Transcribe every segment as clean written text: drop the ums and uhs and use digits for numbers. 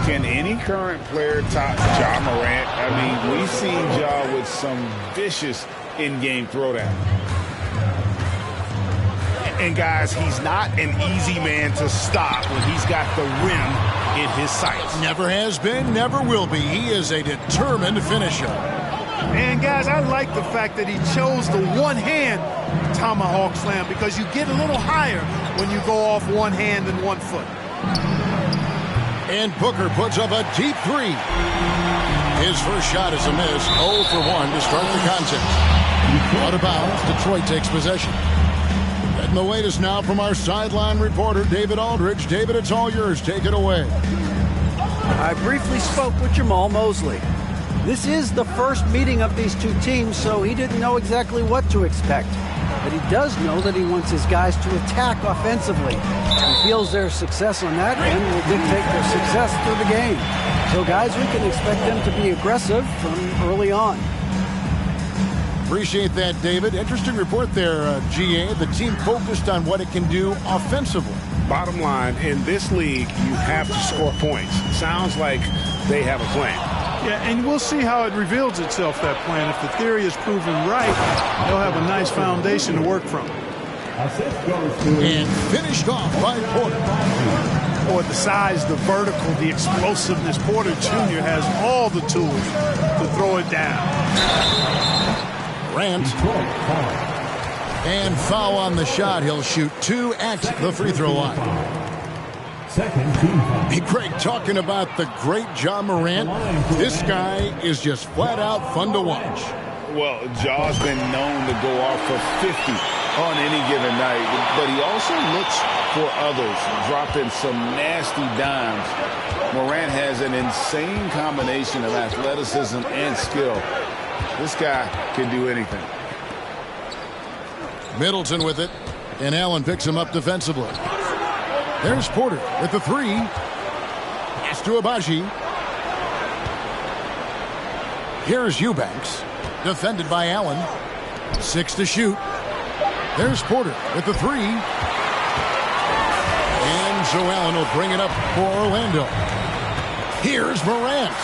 Can any current player top Ja Morant? I mean, we've seen Ja with some vicious in-game throwdown. And guys, he's not an easy man to stop when he's got the rim in his sights. Never has been, never will be. He is a determined finisher. And guys, I like the fact that he chose the one-hand tomahawk slam, because you get a little higher when you go off one hand and 1 foot. And Booker puts up a deep three. His first shot is a miss. 0 for 1 to start the contest. Out of bounds, Detroit takes possession. Getting the latest now from our sideline reporter, David Aldridge. David, it's all yours. Take it away. I briefly spoke with Jamal Mosley. This is the first meeting of these two teams, so he didn't know exactly what to expect. But he does know that he wants his guys to attack offensively. He feels their success on that end will dictate their success through the game. So, guys, we can expect them to be aggressive from early on. Appreciate that, David. Interesting report there, GA. The team focused on what it can do offensively. Bottom line, in this league, you have to score points. Sounds like they have a plan. Yeah, and we'll see how it reveals itself, that plan. If the theory is proven right, they'll have a nice foundation to work from. And finished off by Porter. Boy, the size, the vertical, the explosiveness. Porter Jr. has all the tools to throw it down. Grant. And foul on the shot. He'll shoot 2 at the free throw line. Hey, Craig, talking about the great Ja Morant, this guy is just flat out fun to watch. Well, Ja's been known to go off for 50 on any given night, but he also looks for others, dropping some nasty dimes. Morant has an insane combination of athleticism and skill. This guy can do anything. Middleton with it, and Allen picks him up defensively. There's Porter with the three. Pass to Abaji. Here's Eubanks, defended by Allen. 6 to shoot. There's Porter with the three. And so Allen will bring it up for Orlando. Here's Morant.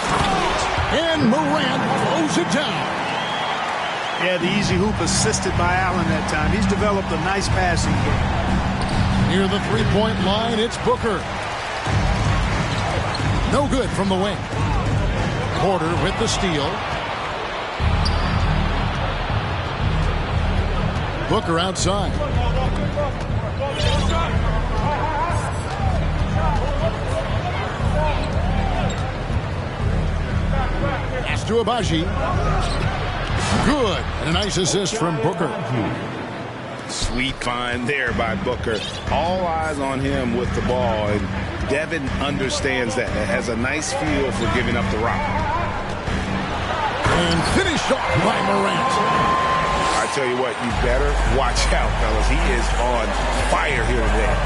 And Morant throws it down. Yeah, the easy hoop assisted by Allen that time. He's developed a nice passing game. Near the three-point line, it's Booker. No good from the wing. Porter with the steal. Booker outside. Pass to Abaji. Good. And a nice assist from Booker. Sweet find there by Booker. All eyes on him with the ball, and Devin understands that. It has a nice feel for giving up the rock. And finished off by Morant. I tell you what, you better watch out, fellas. He is on fire here today.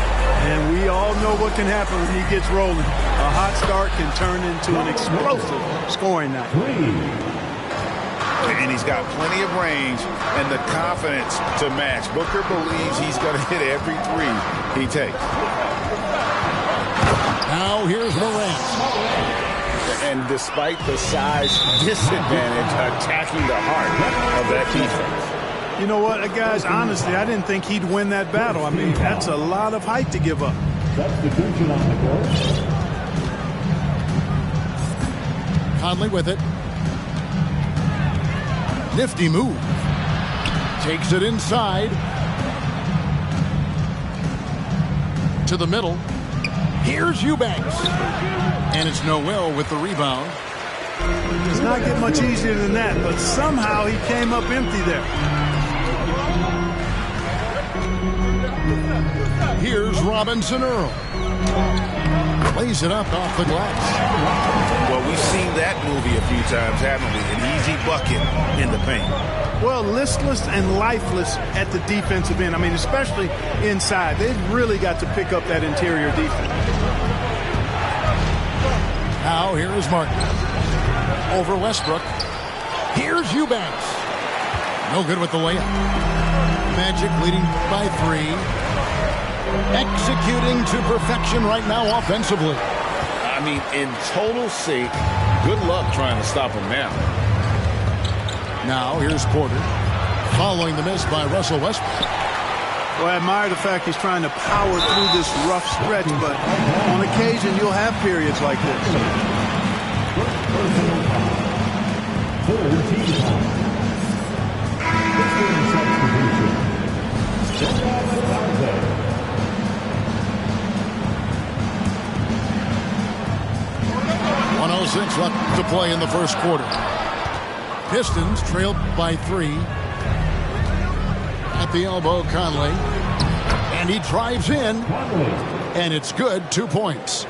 And we all know what can happen when he gets rolling. A hot start can turn into an explosive scoring night. And he's got plenty of range and the confidence to match. Booker believes he's going to hit every three he takes. Now here's Morant. And despite the size disadvantage, attacking the heart of that defense. You know what, guys, honestly, I didn't think he'd win that battle. I mean, that's a lot of height to give up. Substitution on the court. Conley with it. Nifty move. Takes it inside. To the middle. Here's Eubanks. And it's Noel with the rebound. Does not get much easier than that, but somehow he came up empty there. Here's Robinson Earl. Plays it up off the glass. Well, we've seen that movie a few times, haven't we? An easy bucket in the paint. Well, listless and lifeless at the defensive end. I mean, especially inside. They've really got to pick up that interior defense. Now here is Martin. Over Westbrook. Here's Eubanks. No good with the layup. Magic leading by 3. Executing to perfection right now offensively. I mean, in total sync. Good luck trying to stop him now. Now here's Porter following the miss by Russell Westbrook. Well, I admire the fact he's trying to power through this rough stretch, but on occasion you'll have periods like this. .106 left to play in the first quarter. Pistons trailed by 3. At the elbow, Conley. And he drives in. And it's good. 2 points.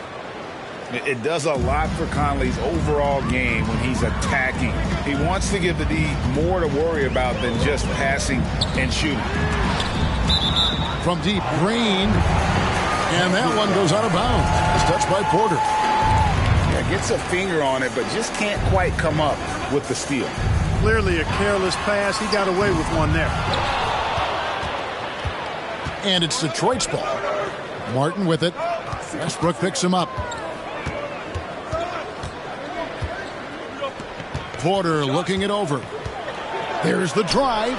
It does a lot for Conley's overall game when he's attacking. He wants to give the D more to worry about than just passing and shooting. From deep, Green. And that one goes out of bounds. It's touched by Porter. Yeah, gets a finger on it, but just can't quite come up with the steal. Clearly a careless pass. He got away with one there. And it's Detroit's ball. Martin with it. Westbrook picks him up. Porter looking it over. There's the drive.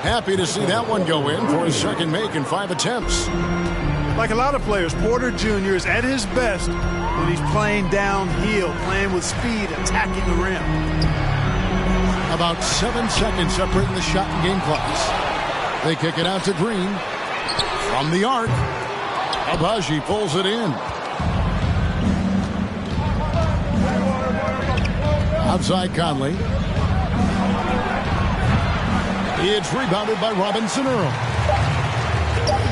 Happy to see that one go in for his second make in 5 attempts. Like a lot of players, Porter Jr. is at his best when he's playing downhill, playing with speed, attacking the rim. About 7 seconds separating the shot and game clocks. They kick it out to Green. From the arc, Abaji pulls it in. Outside Conley. It's rebounded by Robinson Earl.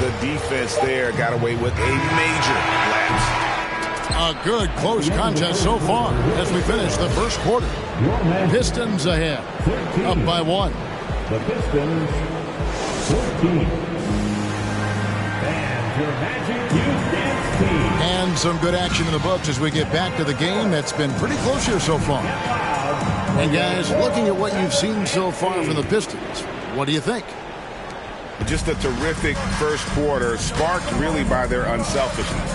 The defense there got away with a major lapse. A good close contest so far as we finish the first quarter. Pistons ahead, up by 1. The Pistons 14. And your Magic Youth Dance Team. And some good action in the books as we get back to the game that's been pretty close here so far. And guys, looking at what you've seen so far from the Pistons, what do you think? Just a terrific first quarter, sparked really by their unselfishness.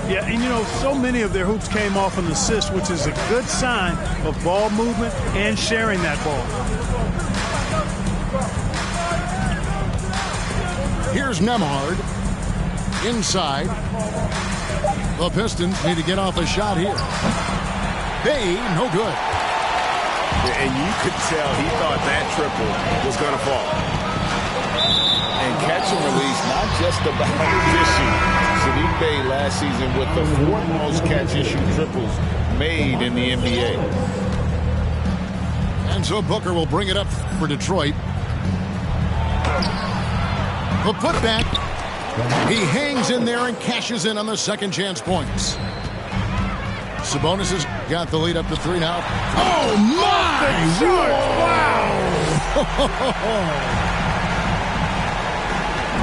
Yeah, and you know, so many of their hoops came off an assist, which is a good sign of ball movement and sharing that ball. Here's Nemhard. Inside. The Pistons need to get off a shot here. Bay, no good. And you could tell he thought that triple was going to fall. And catch and release, not just about issue. Sadiq Bey last season with the 4th most catch issue triples made in the NBA. And so Booker will bring it up for Detroit. The putback. He hangs in there and cashes in on the second chance points. Sabonis has got the lead up to 3 now. Oh, my! Wow!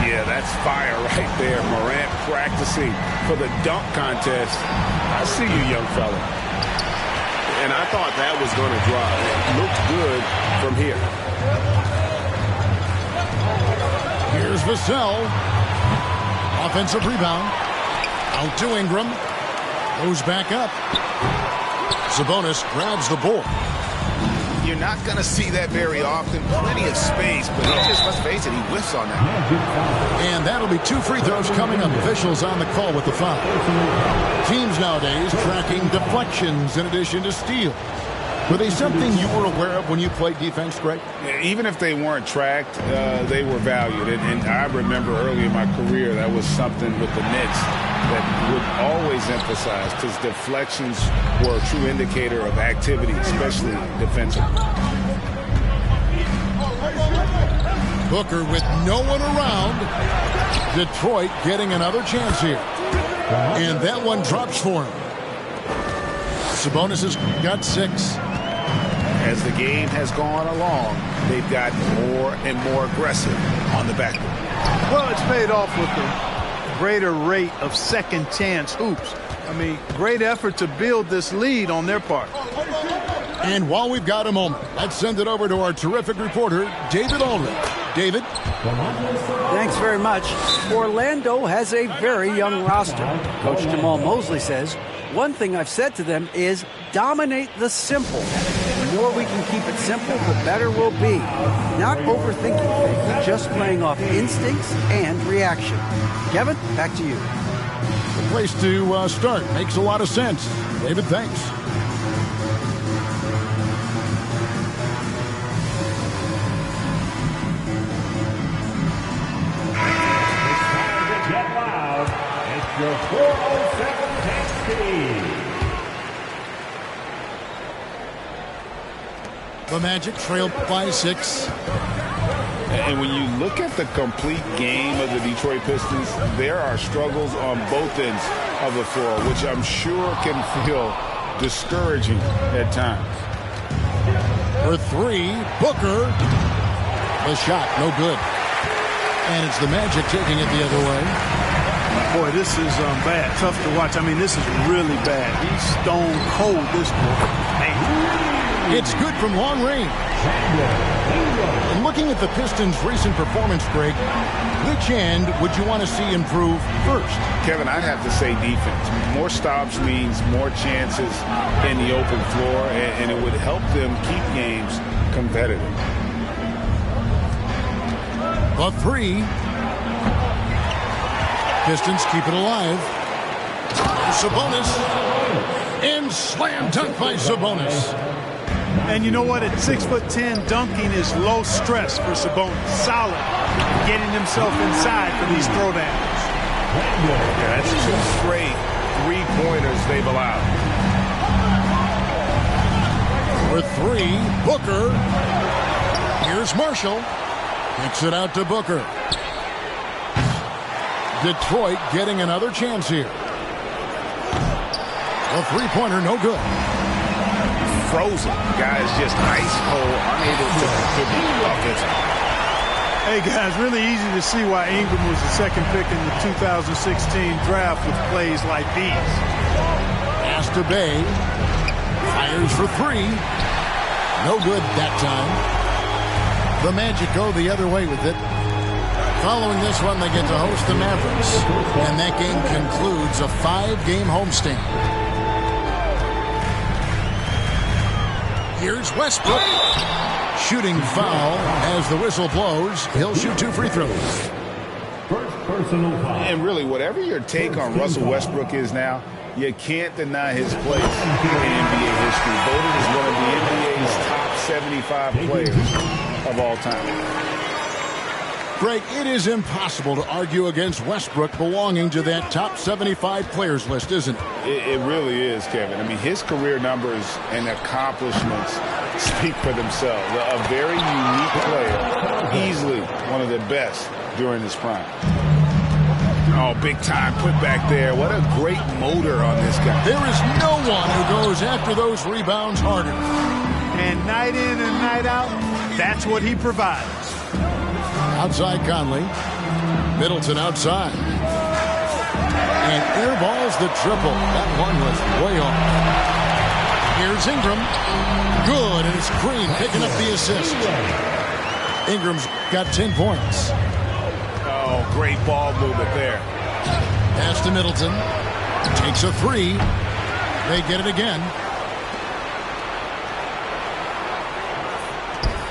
Yeah, that's fire right there. Morant practicing for the dunk contest. I see you, young fella. And I thought that was going to drive. It looked good from here. Here's Vassell. Offensive rebound. Out to Ingram. Goes back up. Sabonis grabs the board. You're not going to see that very often. Plenty of space, but he just, let's face it, he whiffs on that. And that'll be 2 free throws coming up. Officials on the call with the foul. Teams nowadays tracking deflections in addition to steals. Were they something you were aware of when you played defense, Greg? Even if they weren't tracked, they were valued. And I remember early in my career, that was something with the Knicks that would always emphasize, because deflections were a true indicator of activity, especially defensively. Booker with no one around. Detroit getting another chance here. And that one drops for him. Sabonis has got 6. As the game has gone along, they've gotten more and more aggressive on the backcourt. Well, it's paid off with the greater rate of second chance hoops. I mean, great effort to build this lead on their part. And while we've got a moment, let's send it over to our terrific reporter, David Aldridge. David? Thanks very much. Orlando has a very young roster. Coach Jamal Mosley says One thing I've said to them is dominate the simple. The more we can keep it simple, the better we'll be. Not overthinking things, just playing off instincts and reaction. Kevin, back to you. The place to start. Makes a lot of sense. David, thanks. Get loud. It's your 407 Tansky. The Magic trail by 6. And when you look at the complete game of the Detroit Pistons, there are struggles on both ends of the floor, which I'm sure can feel discouraging at times. For 3, Booker. The shot, no good. And it's the Magic taking it the other way. Boy, this is bad. Tough to watch. I mean, this is really bad. He's stone cold, this boy. Man. It's good from long range. And looking at the Pistons' recent performance, Greg, which end would you want to see improve first? Kevin, I'd have to say defense. More stops means more chances in the open floor, and it would help them keep games competitive. The 3. Pistons keep it alive. Sabonis. And slam dunk by Sabonis. And you know what? At 6'10", dunking is low stress for Sabonis. Solid. Getting himself inside for these throwdowns. Yeah, that's 2 straight three-pointers they've allowed. For 3, Booker. Here's Marshall. Kicks it out to Booker. Detroit getting another chance here. A three-pointer, no good. Frozen. Guys just ice cold, unable to contribute offensively. Hey, guys, really easy to see why Ingram was the second pick in the 2016 draft with plays like these. Pass to Bay. Fires for 3. No good that time. The Magic go the other way with it. Following this one, they get to host the Mavericks. And that game concludes a 5-game homestand. Here's Westbrook. Shooting foul as the whistle blows. He'll shoot 2 free throws. First personal foul. And really, whatever your take on Russell Westbrook is now, you can't deny his place in NBA history. Voted as one of the NBA's top 75 players of all time. Greg, it is impossible to argue against Westbrook belonging to that top 75 players list, isn't it? It really is, Kevin. I mean, his career numbers and accomplishments speak for themselves. A very unique player, easily one of the best during his prime. Oh, big time put back there. What a great motor on this guy. There is no one who goes after those rebounds harder. And night in and night out, that's what he provides. Outside Conley. Middleton outside. And airballs the triple. That one was way off. Here's Ingram. Good, and it's Green picking up the assist. Ingram's got 10 points. Oh, great ball movement there. Pass to Middleton. Takes a 3. They get it again.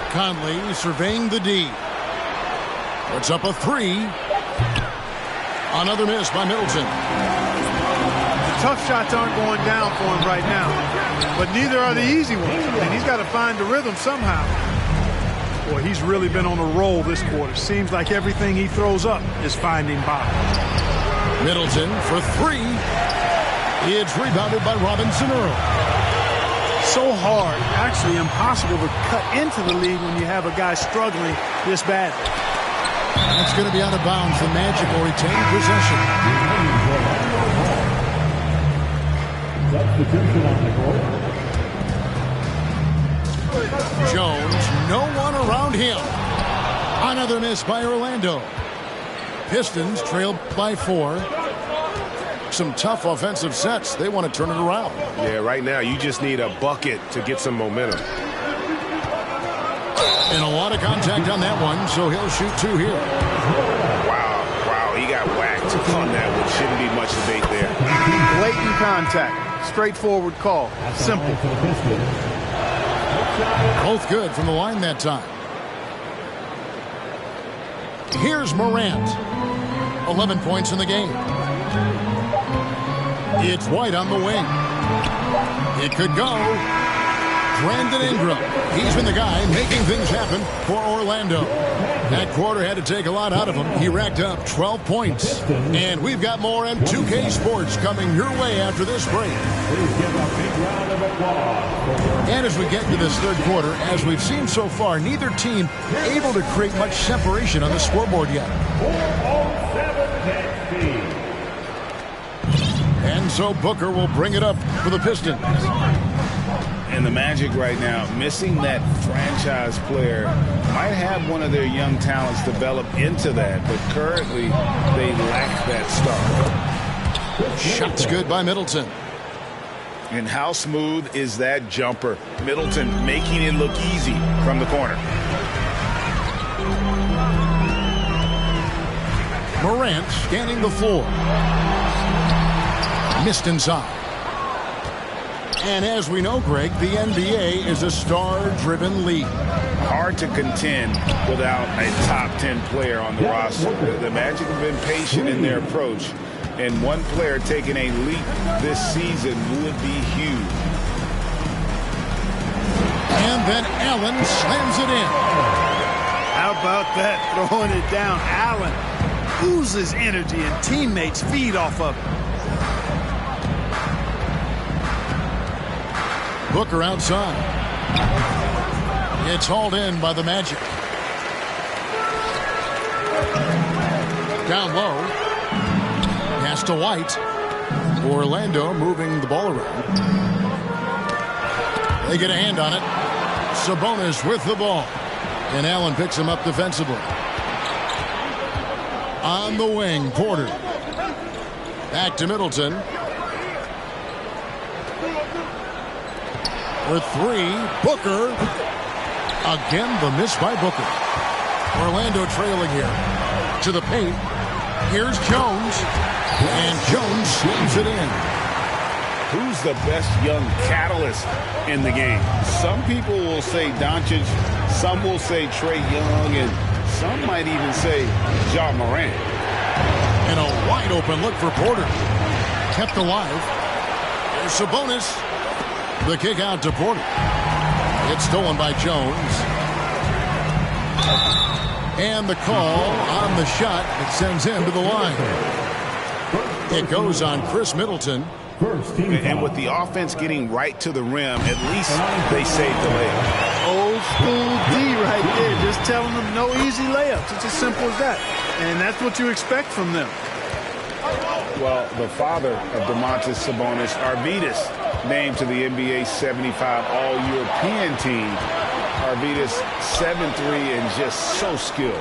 Conley surveying the D. Puts up a 3. Another miss by Middleton. The tough shots aren't going down for him right now, but neither are the easy ones. And he's got to find the rhythm somehow. Boy, he's really been on a roll this quarter. Seems like everything he throws up is finding bottom. Middleton for 3. It's rebounded by Robinson Earl. So hard, actually impossible to cut into the lead when you have a guy struggling this badly. It's going to be out of bounds. The Magic will retain possession. Substitution on the court. Jones, no one around him. Another miss by Orlando. Pistons trail by 4. Some tough offensive sets. They want to turn it around. Yeah, right now you just need a bucket to get some momentum. And a lot of contact on that one, so he'll shoot 2 here. Wow, he got whacked on that one. Shouldn't be much debate there. Blatant contact. Straightforward call. Simple. Both good from the line that time. Here's Morant. 11 points in the game. It's White on the wing. It could go. Brandon Ingram. He's been the guy making things happen for Orlando. That quarter had to take a lot out of him. He racked up 12 points. And we've got more M2K Sports coming your way after this break. And as we get into this third quarter, as we've seen so far, neither team able to create much separation on the scoreboard yet. And so Booker will bring it up for the Pistons. And the Magic right now, missing that franchise player, might have one of their young talents develop into that, but currently they lack that star. Shots good by Middleton. And how smooth is that jumper? Middleton making it look easy from the corner. Morant scanning the floor. Missed inside. And as we know, Greg, the NBA is a star-driven league. Hard to contend without a top 10 player on the roster. The Magic have been patient in their approach, and one player taking a leap this season would be huge. And then Allen slams it in. How about that? Throwing it down. Allen oozes energy, and teammates feed off of it. Booker outside. It's hauled in by the Magic. Down low. Pass to White. Orlando moving the ball around. They get a hand on it. Sabonis with the ball. And Allen picks him up defensively. On the wing, Porter. Back to Middleton. For three, Booker. Again, the miss by Booker. Orlando trailing here. To the paint. Here's Jones. And Jones slams it in. Who's the best young catalyst in the game? Some people will say Doncic, some will say Trae Young, and some might even say Ja Morant. And a wide open look for Porter. Kept alive. There's Sabonis. The kick out to Porter. It's stolen by Jones. And the call on the shot that sends him to the line. It goes on Chris Middleton. And with the offense getting right to the rim, at least they saved the layup. Old school D right there. Just telling them no easy layups. It's as simple as that. And that's what you expect from them. Well, the father of Domantas Sabonis, Arvydas, named to the NBA 75 All-European team. Arvydas 7'3" and just so skilled.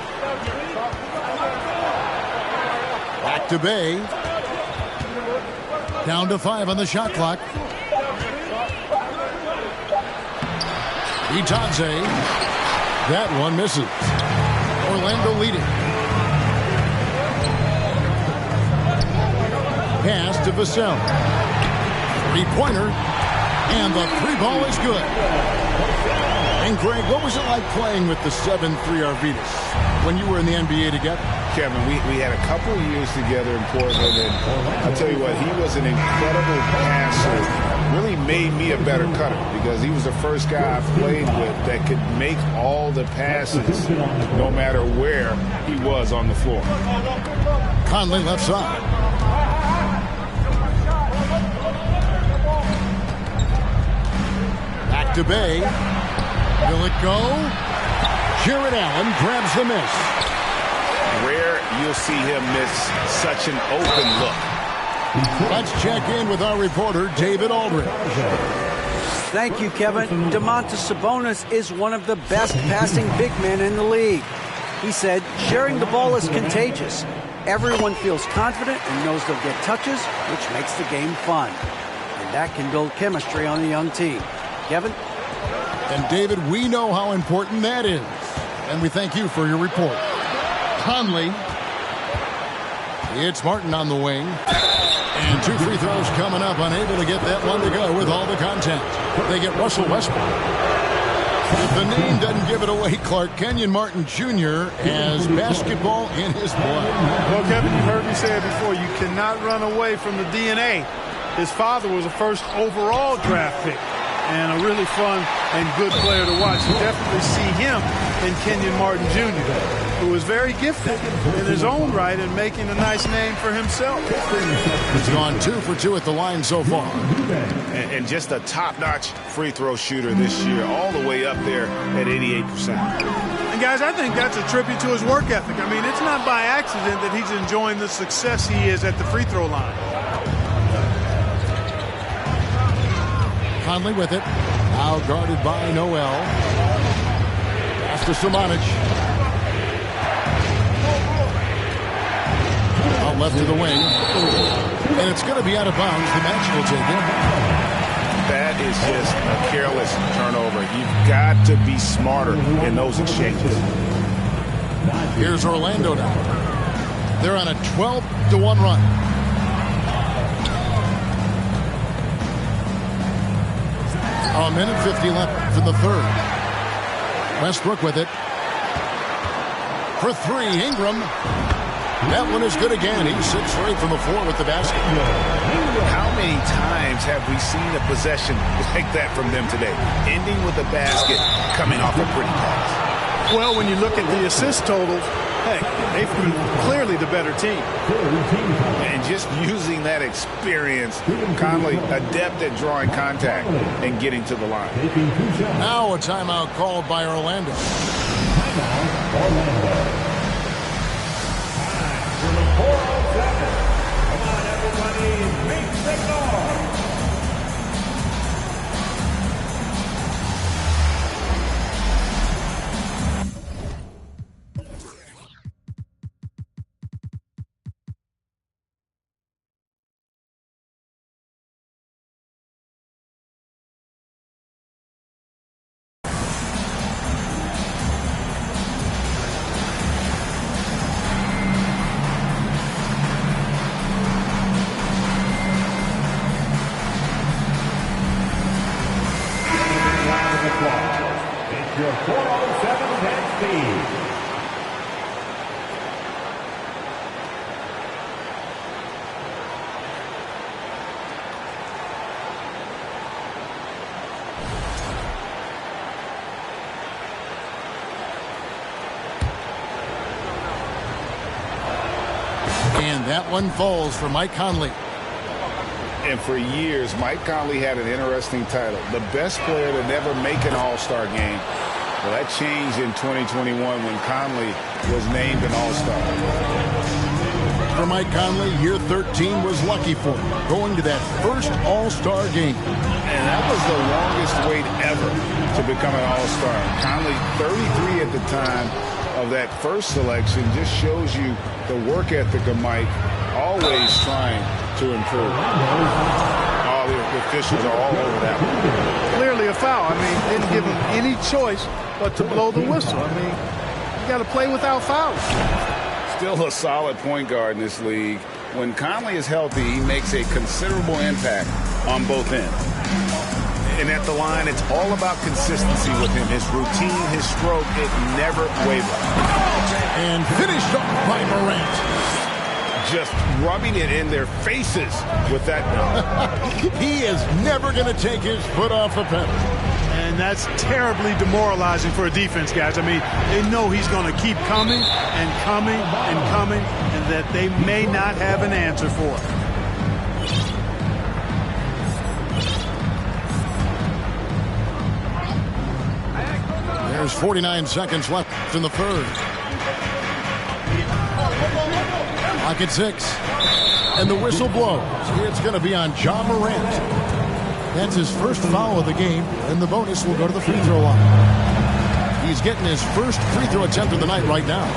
Back to Bay. Down to 5 on the shot clock. Itadze. That one misses. Orlando leading. Pass to Vassell. Three-pointer. And the three ball is good. And Greg, what was it like playing with the 7'3" Arvydas when you were in the NBA together? Kevin, we had a couple of years together in Portland, and I'll tell you what, he was an incredible passer. Really made me a better cutter because he was the first guy I played with that could make all the passes no matter where he was on the floor. Conley left side. Back to Bay. Will it go? Jared Allen grabs the miss. Rare you'll see him miss such an open look. Let's check in with our reporter, David Aldridge. Thank you, Kevin. Domantas Sabonis is one of the best passing big men in the league. He said, sharing the ball is contagious. Everyone feels confident and knows they'll get touches, which makes the game fun. And that can build chemistry on a young team. Kevin? And David, we know how important that is. And we thank you for your report. Conley. It's Martin on the wing. And 2 free throws coming up, unable to get that one to go with all the contact. They get Russell Westbrook. If the name doesn't give it away, Clark, Kenyon Martin Jr. has basketball in his blood. Well, Kevin, you heard me say it before. You cannot run away from the DNA. His father was a first overall draft pick and a really fun and good player to watch. You definitely see him in Kenyon Martin Jr., who is very gifted in his own right and making a nice name for himself. He's gone 2 for 2 at the line so far. And just a top-notch free throw shooter this year, all the way up there at 88%. And guys, I think that's a tribute to his work ethic. I mean, it's not by accident that he's enjoying the success he is at the free throw line. Conley with it. Now guarded by Noel. Pass to Samanic. Out left to the wing. And it's going to be out of bounds. The match will take it. That is just a careless turnover. You've got to be smarter in those exchanges. Here's Orlando now. They're on a 12-1 run. A minute 50 left in the third. Westbrook with it. For 3, Ingram. That one is good again. He's 6 straight from the floor with the basket. How many times have we seen a possession like that from them today? Ending with a basket, coming off a pretty pass. Well, when you look at the assist totals, heck, they've been clearly the better team. And just using that experience, Conley adept at drawing contact and getting to the line. Now a timeout called by Orlando. Orlando. 4:07. Come on, everybody, make some noise. Your 4:07 10 speed. And that one falls for Mike Conley. And for years, Mike Conley had an interesting title. The best player to never make an All-Star game. Well, that changed in 2021 when Conley was named an All-Star. For Mike Conley, year 13 was lucky for him, going to that first All-Star game. And that was the longest wait ever to become an All-Star. Conley, 33 at the time of that first selection, just shows you the work ethic of Mike, always trying to improve. All the officials are all over that one. Clearly a foul. I mean, didn't give him any choice but to blow the whistle. I mean, you got to play without fouls. Still a solid point guard in this league. When Conley is healthy, he makes a considerable impact on both ends. And at the line, it's all about consistency with him. His routine, his stroke, it never wavers. And finished off by Morant. Just rubbing it in their faces with that. He is never going to take his foot off the pedal. And that's terribly demoralizing for a defense, guys. I mean, they know he's going to keep coming and coming and coming, and that they may not have an answer for it. There's 49 seconds left in the third. Clock at 6. And the whistle blows. It's going to be on Ja Morant. That's his first foul of the game, and the bonus will go to the free throw line. He's getting his first free throw attempt of the night right now.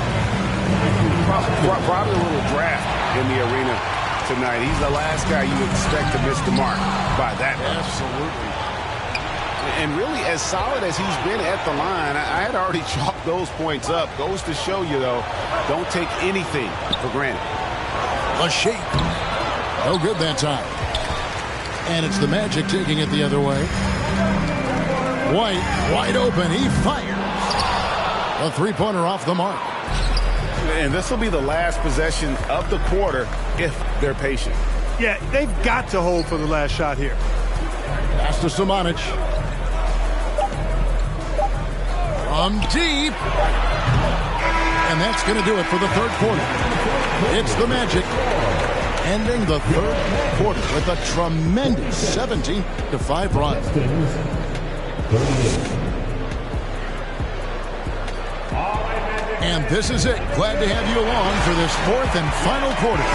Probably a little draft in the arena tonight. He's the last guy you expect to miss the mark by that much. Absolutely. And really, as solid as he's been at the line, I had already chalked those points up. Goes to show you, though, don't take anything for granted. A shake. No good that time. And it's the Magic taking it the other way. White, wide open. He fires. A three-pointer off the mark. And this will be the last possession of the quarter if they're patient. Yeah, they've got to hold for the last shot here. Pass to Samanic. From deep. And that's going to do it for the third quarter. It's the Magic ending the third quarter with a tremendous 17-5 run. And this is it. Glad to have you along for this fourth and final quarter.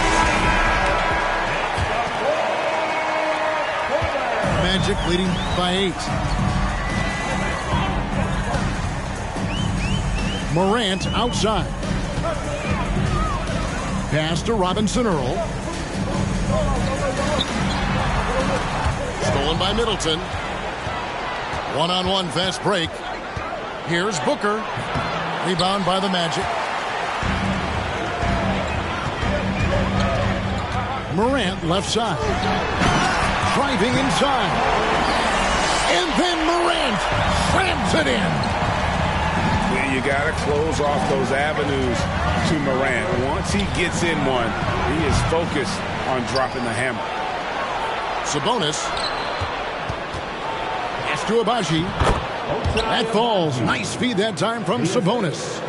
Magic leading by 8. Morant outside. Pass to Robinson Earl. Stolen by Middleton. One-on-one fast break. Here's Booker. Rebound by the Magic. Morant left side. Driving inside. And then Morant slams it in. You got to close off those avenues to Morant. Once he gets in one, he is focused on dropping the hammer. Sabonis. Pass to Abaji. That falls. Nice feed that time from Sabonis.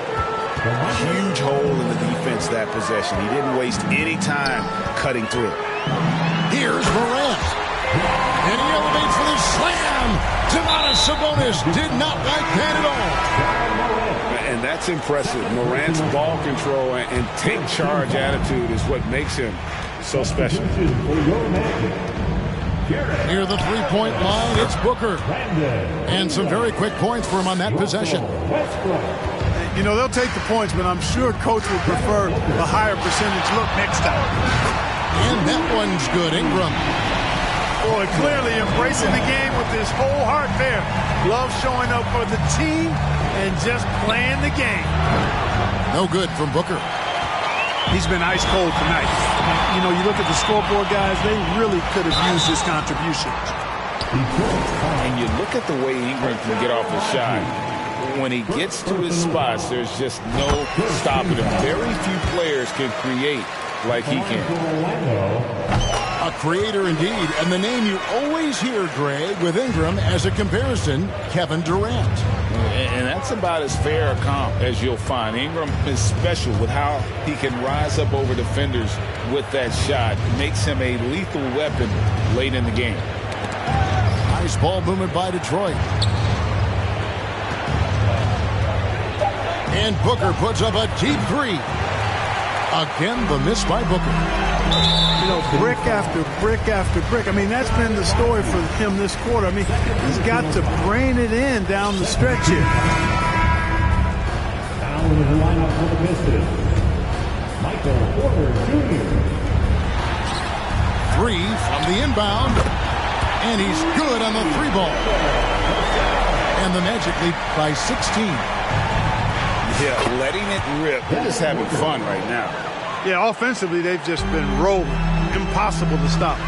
Huge hole in the defense that possession. He didn't waste any time cutting through. Here's Morant. And he elevates for the slam. Domantas Sabonis did not like that at all. And that's impressive. Morant's ball control and take charge attitude is what makes him so special. Near the three-point line, it's Booker. And some very quick points for him on that possession. You know, they'll take the points, but I'm sure coach would prefer a higher percentage look next time. And that one's good. Ingram. Boy, clearly embracing the game with his whole heart there. Love showing up for the team and just playing the game. No good from Booker. He's been ice cold tonight. You know, you look at the scoreboard, guys, they really could have used his contribution. And you look at the way Ingram can get off the shot. When he gets to his spots, there's just no stopping him. Very few players can create like he can. A creator indeed, and the name you always hear, Greg, with Ingram as a comparison, Kevin Durant. And that's about as fair a comp as you'll find. Ingram is special with how he can rise up over defenders with that shot. It makes him a lethal weapon late in the game. Nice ball movement by Detroit. And Booker puts up a deep three. Again, the miss by Booker. You know, brick after brick after brick. I mean, that's been the story for him this quarter. I mean, he's got to brain it in down the stretch here. Now in the lineup for the Pistons, Michael Porter Jr. Three from the inbound. And he's good on the three ball. And the Magic lead by 16. Yeah, letting it rip. They're just having fun right now. Yeah, offensively, they've just been rolling. Impossible to stop.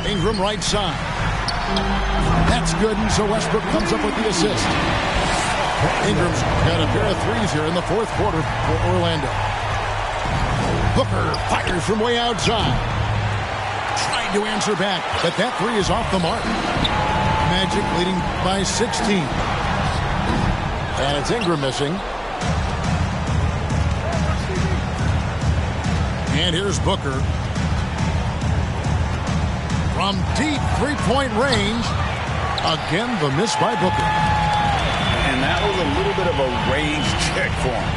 Ingram right side. That's good, and so Westbrook comes up with the assist. Ingram's got a pair of threes here in the fourth quarter for Orlando. Booker fires from way outside. Trying to answer back, but that three is off the mark. Magic leading by 16. And it's Ingram missing. And here's Booker. From deep three-point range. Again, the miss by Booker. And that was a little bit of a range check for him.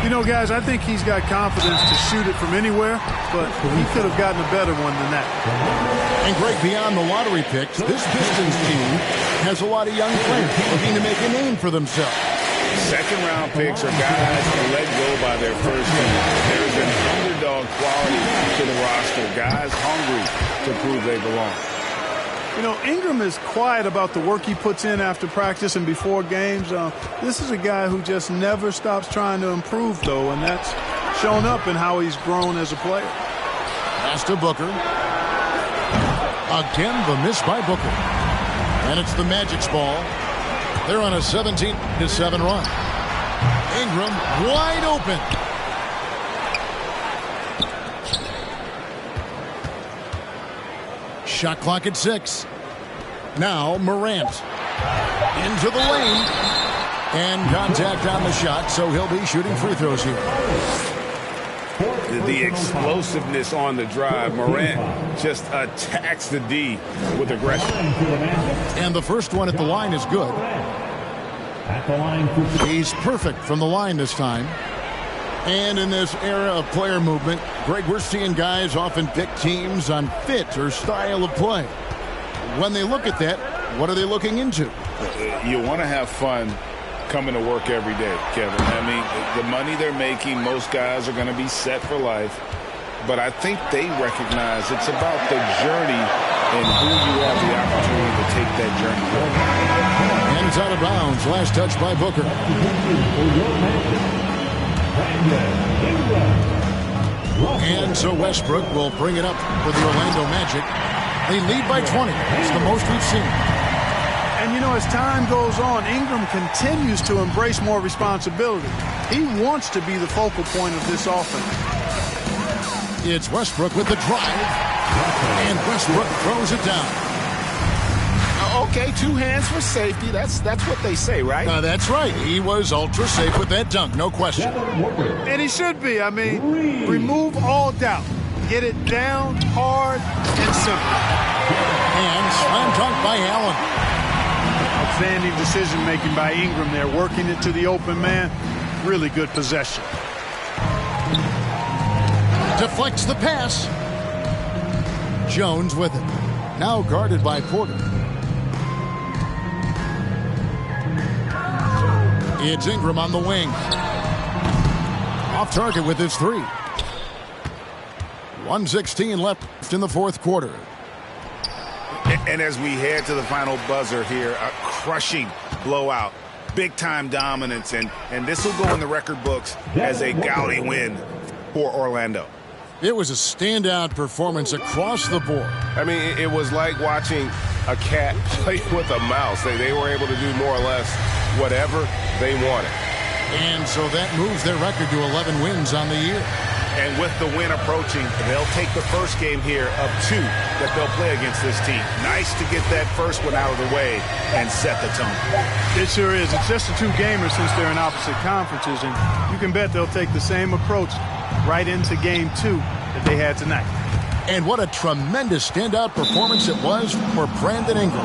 You know, guys, I think he's got confidence to shoot it from anywhere, but he could have gotten a better one than that. And Greg, beyond the lottery picks, this Pistons team has a lot of young players looking to make a name for themselves. Second-round picks are guys let go by their first team. There's an underdog quality to the roster. Guys hungry to prove they belong. You know, Ingram is quiet about the work he puts in after practice and before games. This is a guy who just never stops trying to improve, though, and that's shown up in how he's grown as a player. Pass to Booker. Again, the miss by Booker. And it's the Magic's ball. They're on a 17-7 run. Ingram wide open. Shot clock at 6. Now Morant. Into the lane. And contact on the shot, so he'll be shooting free throws here. The explosiveness on the drive. Morant just attacks the D with aggression. And the first one at the line is good. At the line, He's perfect from the line this time. And in this era of player movement, Greg, we're seeing guys often pick teams on fit or style of play. When they look at that, what are they looking into? You want to have fun coming to work every day, Kevin. I mean, the money they're making, most guys are going to be set for life. But I think they recognize it's about the journey and who you have the opportunity to take that journey with. And it's out of bounds. Last touch by Booker. And so Westbrook will bring it up for the Orlando Magic. They lead by 20. It's the most we've seen. And, you know, as time goes on, Ingram continues to embrace more responsibility. He wants to be the focal point of this offense. It's Westbrook with the drive. And Westbrook throws it down. Okay, 2 hands for safety. That's what they say, right? That's right. He was ultra safe with that dunk, no question. And he should be. I mean, remove all doubt. Get it down, hard, and simple. And slam dunk by Allen. Outstanding decision-making by Ingram there, working it to the open man. Really good possession. Deflects the pass. Jones with it. Now guarded by Porter. It's Ingram on the wing. Off target with his 3. 1:16 left in the fourth quarter. And as we head to the final buzzer here, a crushing blowout, big-time dominance, and this will go in the record books as a gaudy win for Orlando. It was a standout performance across the board. I mean, it was like watching a cat play with a mouse. They were able to do more or less whatever they wanted. And so that moves their record to 11 wins on the year. And with the win approaching, they'll take the first game here of 2 that they'll play against this team. Nice to get that first one out of the way and set the tone. It sure is. It's just a 2-gamer since they're in opposite conferences, and you can bet they'll take the same approach right into game 2 that they had tonight. And what a tremendous standout performance it was for Brandon Ingram.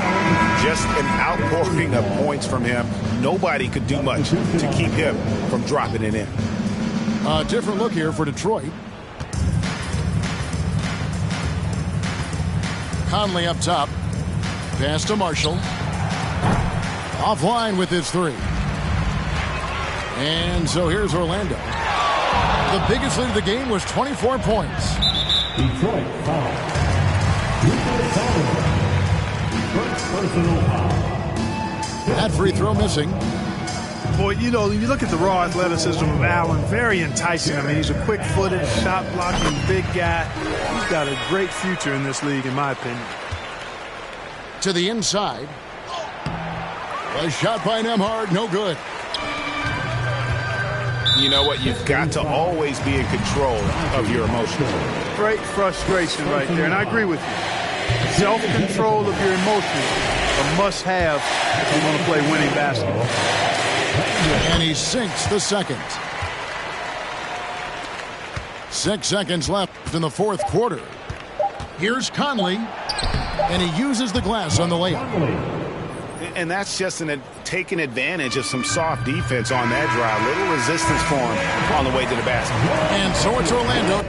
Just an outpouring of points from him. Nobody could do much to keep him from dropping it in. A different look here for Detroit. Conley up top. Pass to Marshall. Offline with his 3. And so here's Orlando. The biggest lead of the game was 24 points. Detroit foul. First personal foul. That free throw missing. Boy, you know, you look at the raw athleticism of Allen, very enticing. I mean, he's a quick-footed, shot-blocking big guy. He's got a great future in this league, in my opinion. To the inside. A shot by Nembhard, no good. You know what? You've got to always be in control of your emotions. Great frustration right there, and I agree with you. Self-control of your emotions, a must-have if you want to play winning basketball. And he sinks the second. 6 seconds left in the fourth quarter. Here's Conley, and he uses the glass on the layup. And that's just taking advantage of some soft defense on that drive. Little resistance for him on the way to the basket. And so it's Orlando.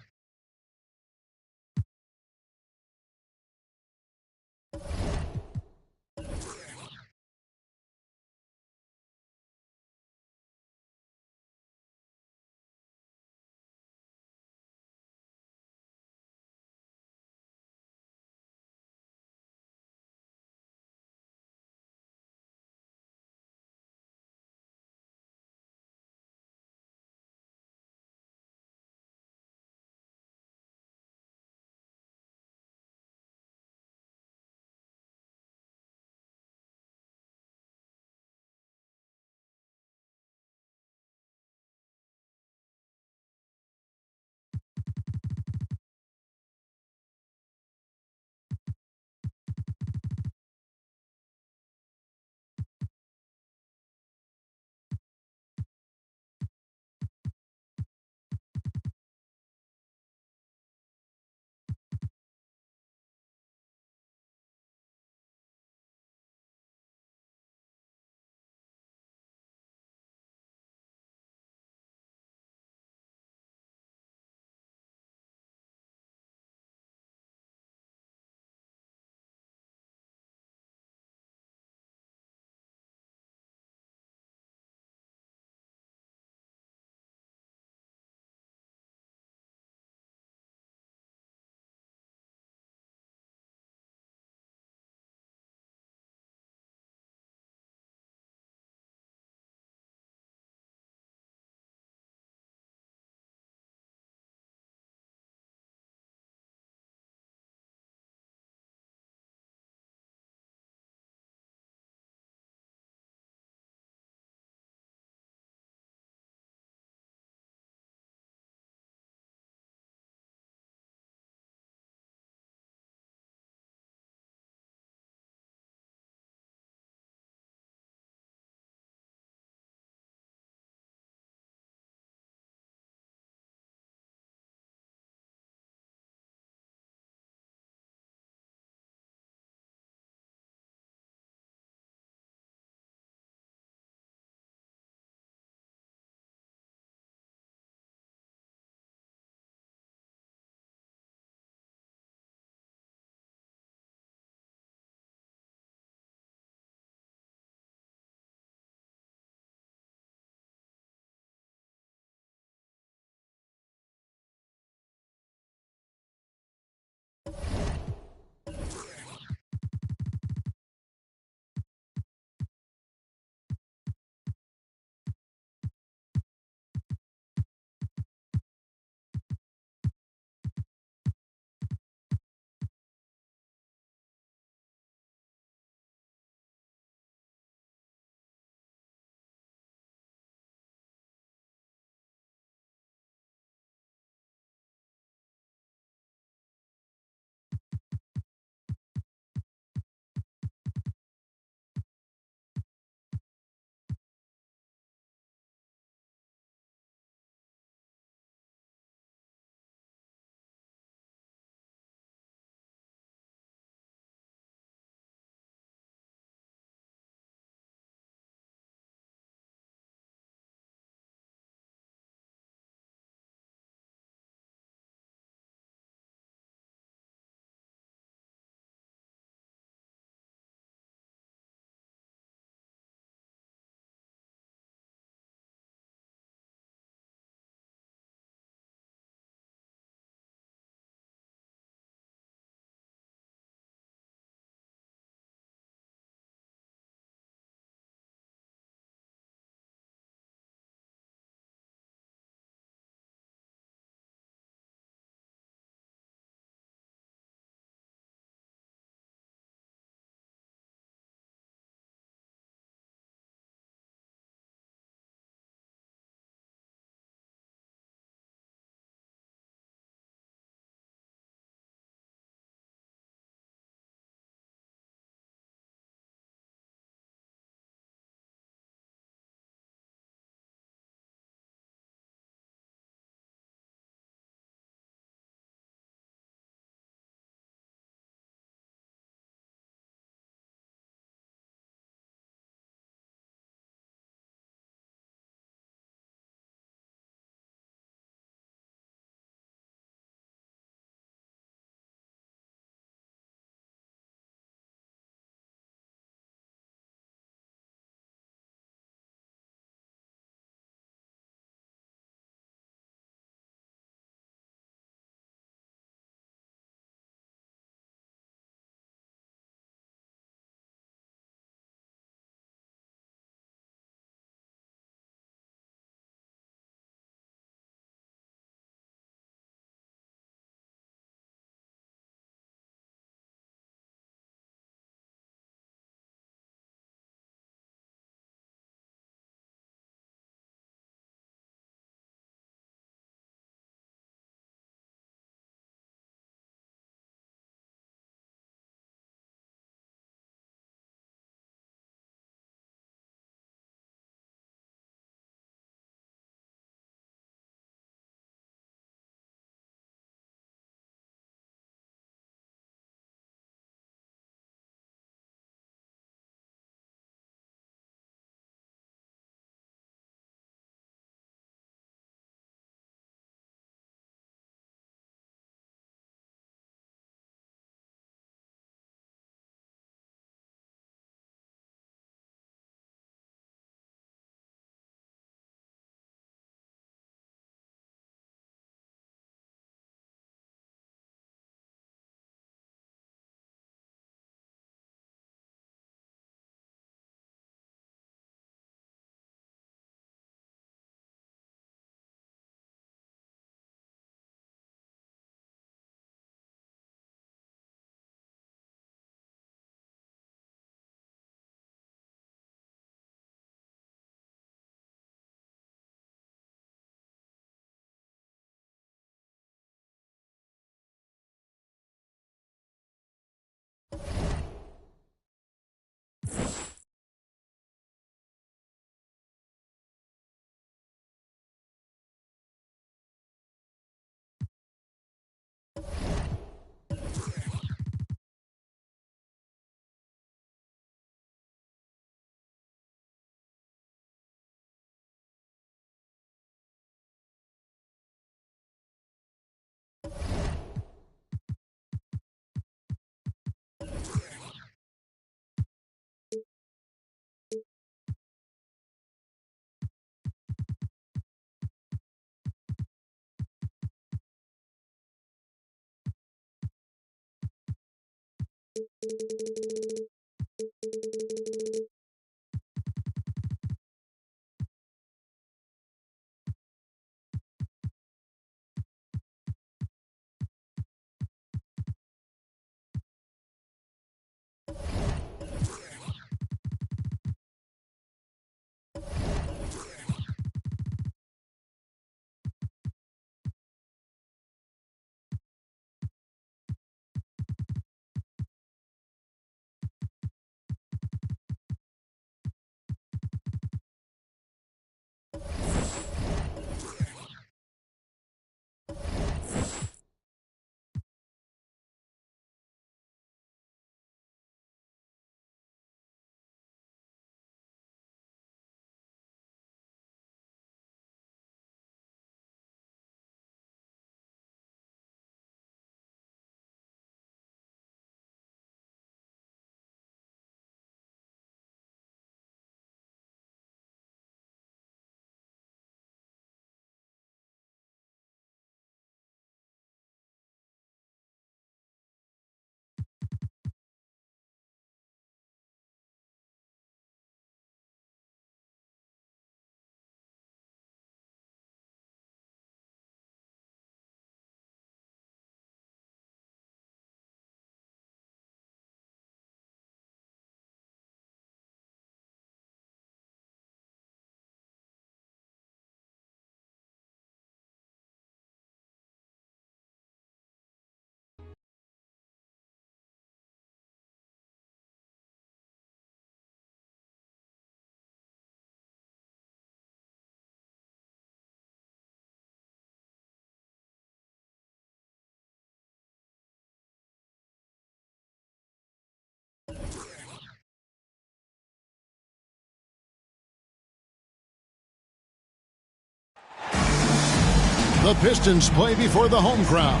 The Pistons play before the home crowd.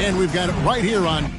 And we've got it right here on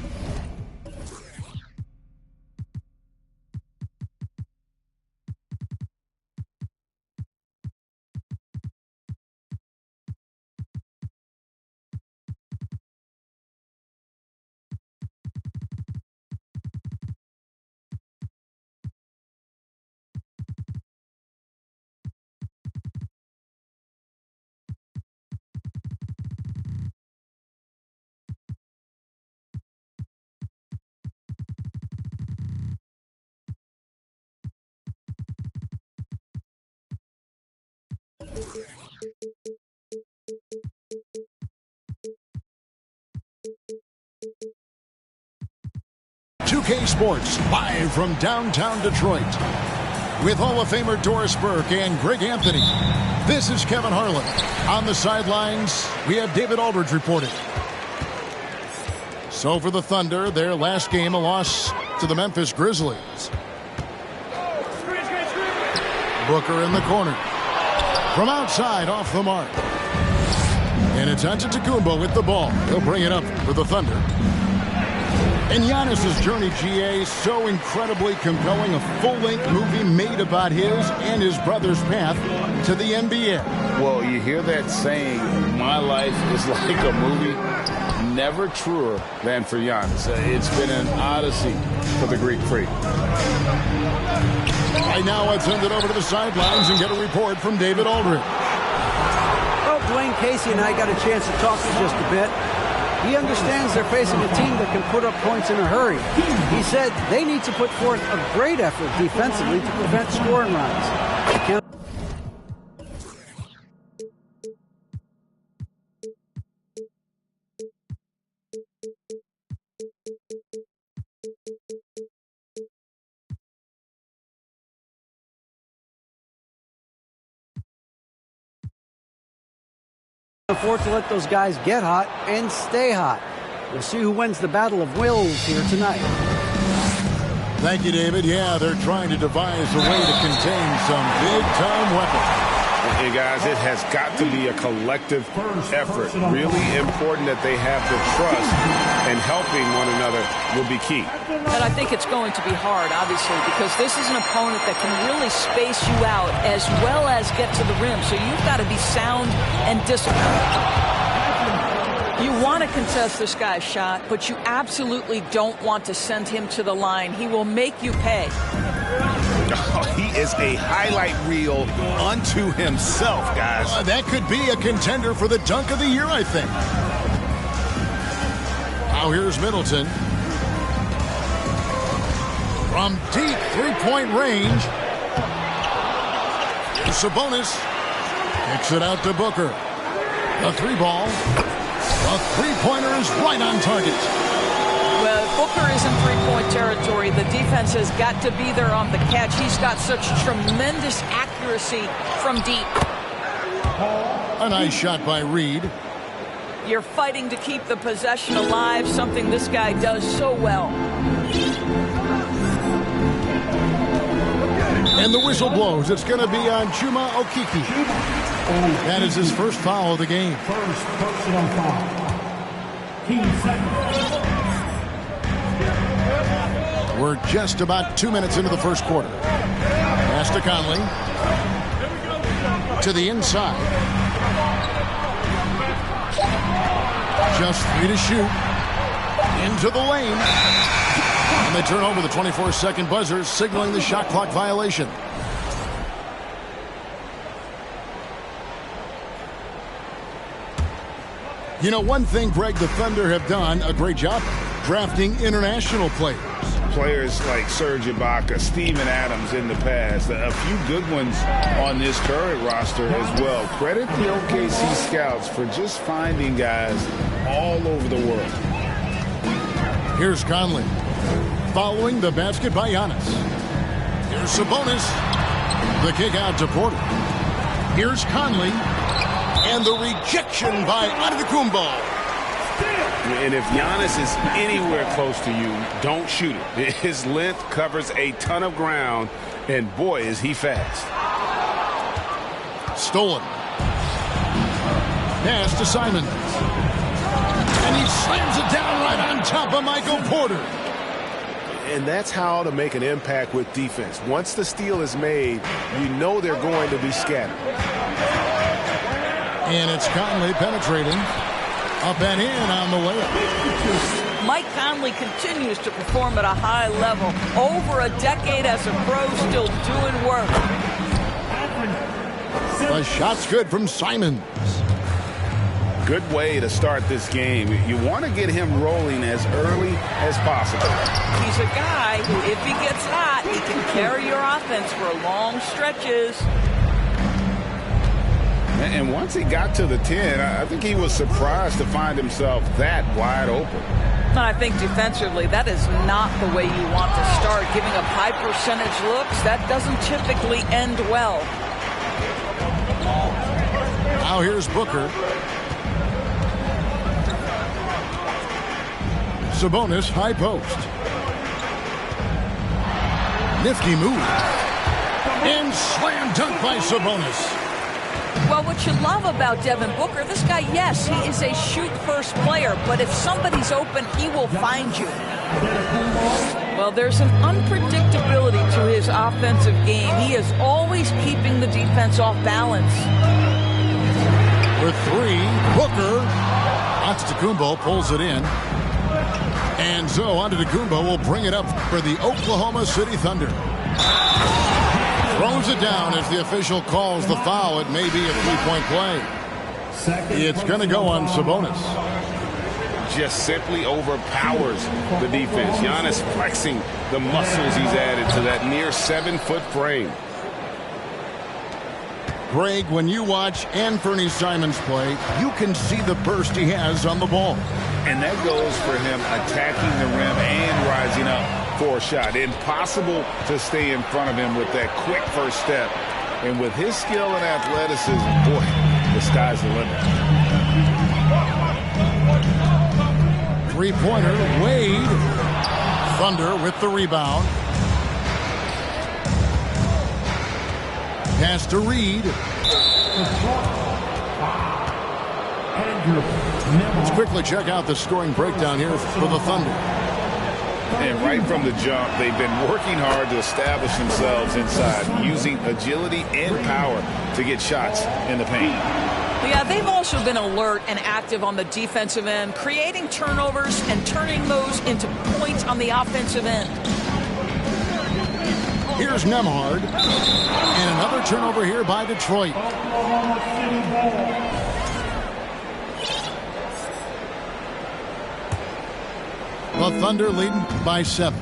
.2k Sports, live from downtown Detroit. With Hall of Famer Doris Burke and Greg Anthony, this is Kevin Harlan. On the sidelines, we have David Aldridge reporting. So for the Thunder, their last game, a loss to the Memphis Grizzlies. Booker in the corner. From outside, off the mark. And it's Antetokounmpo with the ball. He'll bring it up for the Thunder. And Giannis's journey, GA, so incredibly compelling. A full-length movie made about his and his brother's path to the NBA. Well, you hear that saying, my life is like a movie. Never truer than for Giannis. It's been an odyssey for the Greek freak. Right now, let's send it over to the sidelines and get a report from David Aldridge. Well, Dwayne Casey and I got a chance to talk to just a bit. He understands they're facing a team that can put up points in a hurry. He said they need to put forth a great effort defensively to prevent scoring runs. Afford to let those guys get hot and stay hot. We'll see who wins the battle of wills here tonight. Thank you, David. Yeah, they're trying to devise a way to contain some big-time weapons. Hey, guys, it has got to be a collective effort. Really important that they have the trust, and helping one another will be key. And I think it's going to be hard, obviously, because this is an opponent that can really space you out as well as get to the rim. So you've got to be sound and disciplined. You want to contest this guy's shot, but you absolutely don't want to send him to the line. He will make you pay. Oh, he is a highlight reel unto himself, guys. That could be a contender for the dunk of the year, I think. Now here's Middleton. From deep three-point range. Sabonis kicks it out to Booker. The three ball. A three-pointer is right on target. Well, if Booker is in three-point territory, the defense has got to be there on the catch. He's got such tremendous accuracy from deep. A nice shot by Reed. You're fighting to keep the possession alive, something this guy does so well. And the whistle blows. It's going to be on Chuma Okeke. That is his first foul of the game. First personal foul. Team second. We're just about 2 minutes into the first quarter. Pass to Conley. To the inside. Just 3 to shoot. Into the lane. And they turn over the 24-second buzzer, signaling the shot clock violation. You know, one thing, Greg, the Thunder have done a great job drafting international players. Players like Serge Ibaka, Steven Adams in the past. A few good ones on this current roster as well. Credit the OKC scouts for just finding guys all over the world. Here's Conley. Following the basket by Giannis. Here's Sabonis. The kick out to Porter. Here's Conley. And the rejection by Antetokounmpo. And if Giannis is anywhere close to you, don't shoot it. His length covers a ton of ground, and boy, is he fast. Stolen. Pass to Simon. And he slams it down right on top of Michael Porter. And that's how to make an impact with defense. Once the steal is made, you know they're going to be scattered. And it's Conley penetrating. Up and in on the layup. Mike Conley continues to perform at a high level. Over a decade as a pro, still doing work. The shot's good from Simons. Good way to start this game. You want to get him rolling as early as possible. He's a guy who, if he gets hot, he can carry your offense for long stretches. And once he got to the 10, I think he was surprised to find himself that wide open. And I think defensively, that is not the way you want to start. Giving up high percentage looks, that doesn't typically end well. Now here's Booker. Sabonis, high post. Nifty move. And slam dunk by Sabonis. Well, what you love about Devin Booker, this guy, yes, he is a shoot-first player, but if somebody's open, he will find you. Well, there's an unpredictability to his offensive game. He is always keeping the defense off balance. For three, Booker. Antetokounmpo pulls it in. And so Antetokounmpo will bring it up for the Oklahoma City Thunder. Throws it down as the official calls the foul. It may be a three-point play. It's going to go on Sabonis. Just simply overpowers the defense. Giannis flexing the muscles he's added to that near 7-foot frame. Greg, when you watch Anthony Simons play, you can see the burst he has on the ball. And that goes for him attacking the rim and rising up for a shot. Impossible to stay in front of him with that quick first step. And with his skill and athleticism, boy, the sky's the limit. Three-pointer, Wade. Thunder with the rebound. Pass to Reed. Let's quickly check out the scoring breakdown here for the Thunder. And right from the jump, they've been working hard to establish themselves inside, using agility and power to get shots in the paint. Yeah, they've also been alert and active on the defensive end, creating turnovers and turning those into points on the offensive end. Here's Nembhard. And another turnover here by Detroit. The Thunder leading by 7.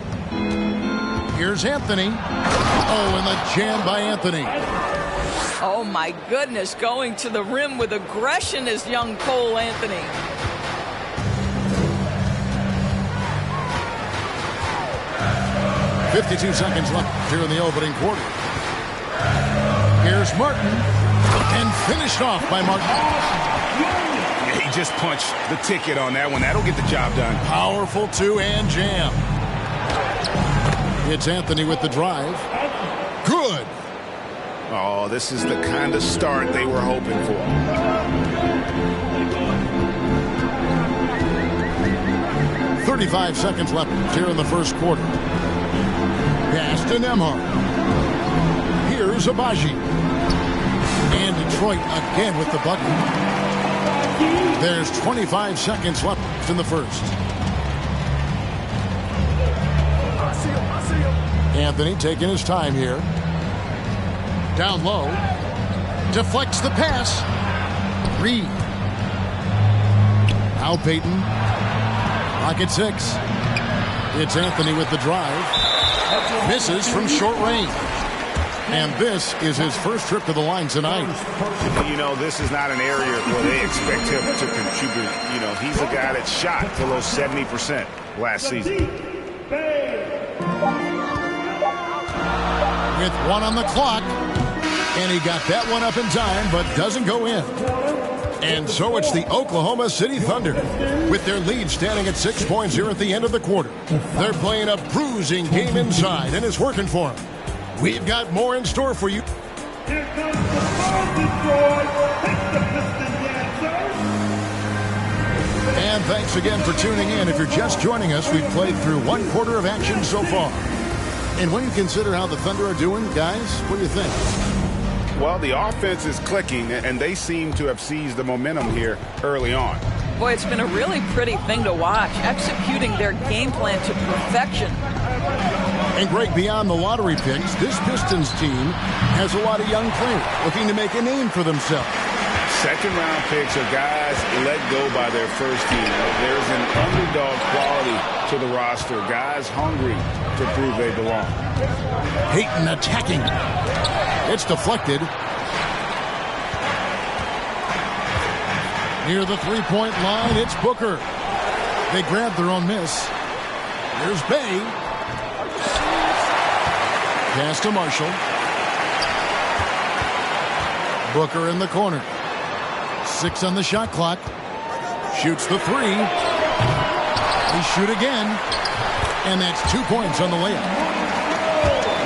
Here's Anthony. Oh, and the jam by Anthony. Oh, my goodness. Going to the rim with aggression is young Cole Anthony. .52 seconds left here in the opening quarter. Here's Martin. And finished off by Martin. He just punched the ticket on that one. That'll get the job done. Powerful two-hand jam. It's Anthony with the drive. Good. Oh, this is the kind of start they were hoping for. .35 seconds left here in the first quarter. Pass to Nembhard. Here's Abaji. And Detroit again with the bucket. There's 25 seconds left in the first. Anthony taking his time here. Down low. Deflects the pass. Reed. Now Payton. Pocket 6. It's Anthony with the drive. Misses from short range. And this is his first trip to the line tonight. You know, this is not an area where they expect him to contribute. You know, he's a guy that shot below 70% last season. With 1 on the clock. And he got that one up in time, but doesn't go in. And so it's the Oklahoma City Thunder, with their lead standing at 6 points here at the end of the quarter. They're playing a bruising game inside, and it's working for them. We've got more in store for you. Here comes the ball, Detroit. Take the Pistons answer. And thanks again for tuning in. If you're just joining us, we've played through 1 quarter of action so far. And when you consider how the Thunder are doing, guys, what do you think? Well, the offense is clicking, and they seem to have seized the momentum here early on. Boy, it's been a really pretty thing to watch, executing their game plan to perfection. And Greg, beyond the lottery picks, this Pistons team has a lot of young players looking to make a name for themselves. Second-round picks are guys let go by their first team. There's an underdog quality to the roster, guys hungry to prove they belong. Payton attacking. It's deflected. Near the three-point line, it's Booker. They grabbed their own miss. Here's Bay. Pass to Marshall. Booker in the corner. 6 on the shot clock. Shoots the 3. They shoot again. And that's 2 points on the layup.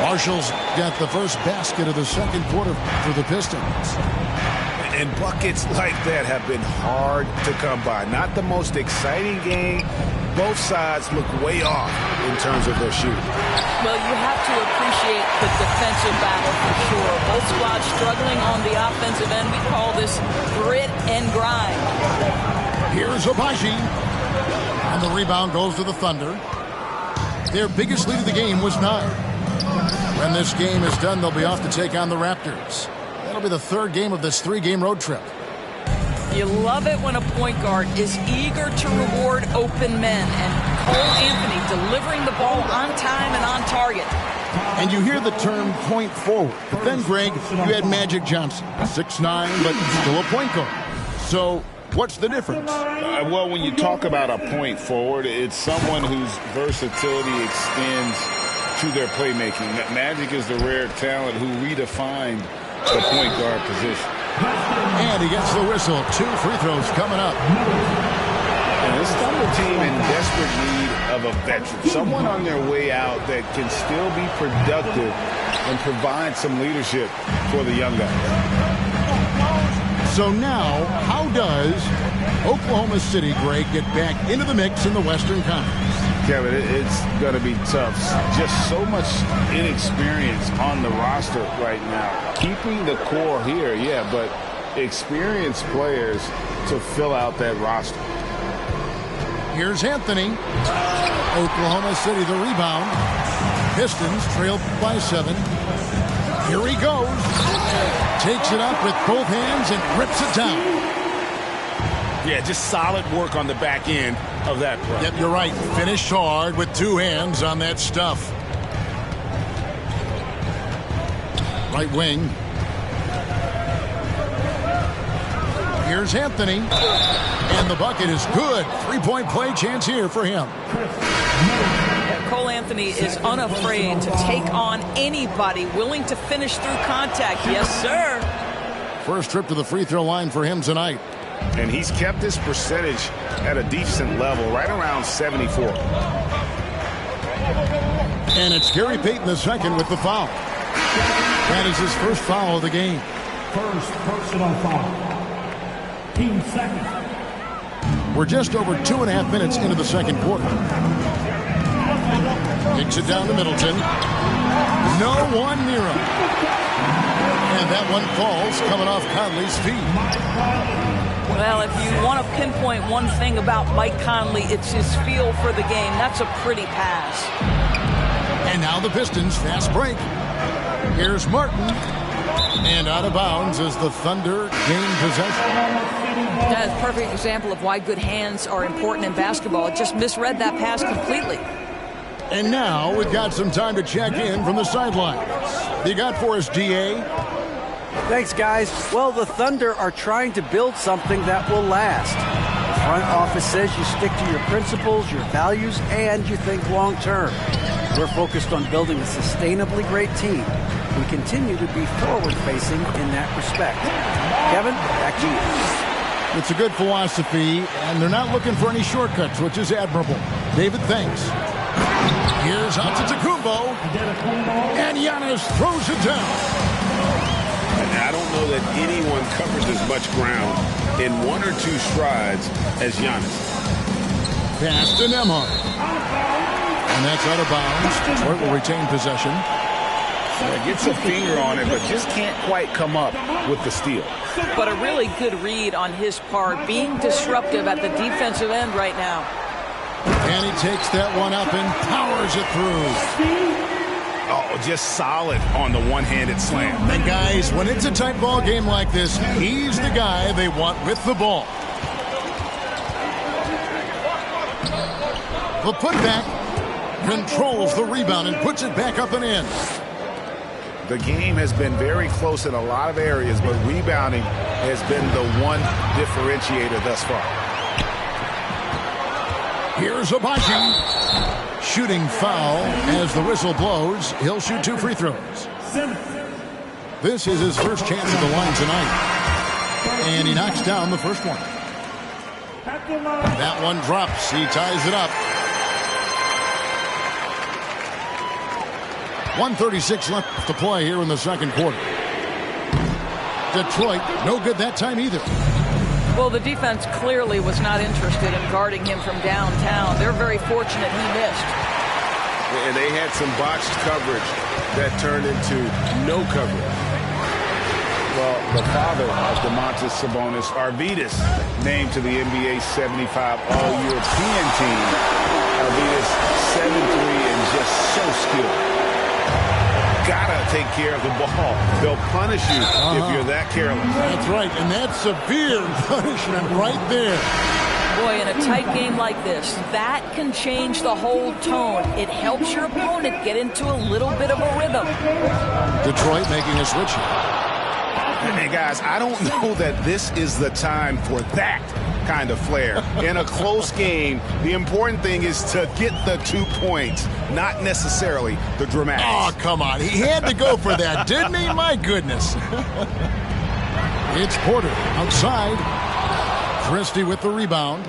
Marshall's got the first basket of the second quarter for the Pistons. And buckets like that have been hard to come by. Not the most exciting game. Both sides look way off in terms of their shooting. Well, you have to appreciate the defensive battle for sure. Both squads struggling on the offensive end. We call this grit and grind. Here's Abaji. And the rebound goes to the Thunder. Their biggest lead of the game was 9. When this game is done, they'll be off to take on the Raptors. That'll be the 3rd game of this 3-game road trip. You love it when a point guard is eager to reward open men. And Cole Anthony delivering the ball on time and on target. And you hear the term point forward. But then, Greg, you had Magic Johnson. 6'9", but still a point guard. So what's the difference? Well, when you talk about a point forward, it's someone whose versatility extends to their playmaking. Magic is the rare talent who redefined the point guard position. And he gets the whistle. 2 free throws coming up. And this Thunder team in desperate need of a veteran. Someone on their way out that can still be productive and provide some leadership for the young guys. So now, how does Oklahoma City, Greg, get back into the mix in the Western Conference? Kevin, it's going to be tough. Just so much inexperience on the roster right now. Keeping the core here, yeah, but experienced players to fill out that roster. Here's Anthony. Oklahoma City the rebound. Pistons trail by 7. Here he goes. Takes it up with both hands and rips it down. Yeah, just solid work on the back end of that play. Yep, you're right. Finished hard with 2 hands on that stuff. Right wing. Here's Anthony. And the bucket is good. 3-point play chance here for him. Cole Anthony is unafraid to take on anybody willing to finish through contact. Yes, sir. First trip to the free throw line for him tonight. And he's kept his percentage at a decent level, right around 74. And it's Gary Payton II with the foul. That is his first foul of the game. First personal foul. Team second. We're just over 2.5 minutes into the second quarter. Kicks it down to Middleton. No one near him. And that one falls coming off Conley's feet. Well, if you want to pinpoint one thing about Mike Conley, it's his feel for the game. That's a pretty pass. And now the Pistons fast break. Here's Martin. And out of bounds as the Thunder gain possession. That's a perfect example of why good hands are important in basketball. It just misread that pass completely. And now we've got some time to check in from the sidelines. You got for us, DA? Thanks, guys. Well, the Thunder are trying to build something that will last. The front office says you stick to your principles, your values, and you think long term. We're focused on building a sustainably great team. We continue to be forward-facing in that respect. Kevin, back to you. It's a good philosophy, and they're not looking for any shortcuts, which is admirable. David, thanks. Here's Antetokounmpo, and Giannis throws it down. I don't know that anyone covers as much ground in 1 or 2 strides as Giannis. Pass to Nembhard. And that's out of bounds. Detroit will retain possession. Gets a finger on it, but just can't quite come up with the steal. But a really good read on his part, being disruptive at the defensive end right now. And he takes that one up and powers it through. Oh, just solid on the one-handed slam. And guys, when it's a tight ball game like this, he's the guy they want with the ball. The putback controls the rebound and puts it back up and in. The game has been very close in a lot of areas, but rebounding has been the one differentiator thus far. Here's Abaji. Shooting foul as the whistle blows. He'll shoot 2 free throws. This is his first chance at the line tonight. And he knocks down the first one. That one drops. He ties it up. 1:36 left to play here in the second quarter. Detroit, no good that time either. Well, the defense clearly was not interested in guarding him from downtown. They're very fortunate he missed. And they had some botched coverage that turned into no coverage. Well, the father of Domantas Sabonis, Arvydas, named to the NBA 75 All-European team. Arvydas, 7'3", and just so skilled. Gotta take care of the ball. They'll punish you if you're that careless. That's right, and that's severe punishment right there. Boy, in a tight game like this, that can change the whole tone. It helps your opponent get into a little bit of a rhythm. Detroit making a switch. And guys, I don't know that this is the time for that kind of flair. In a close game, the important thing is to get the 2 points, not necessarily the dramatics. Oh, come on. He had to go for that, didn't he? My goodness. It's Porter outside. Christie with the rebound.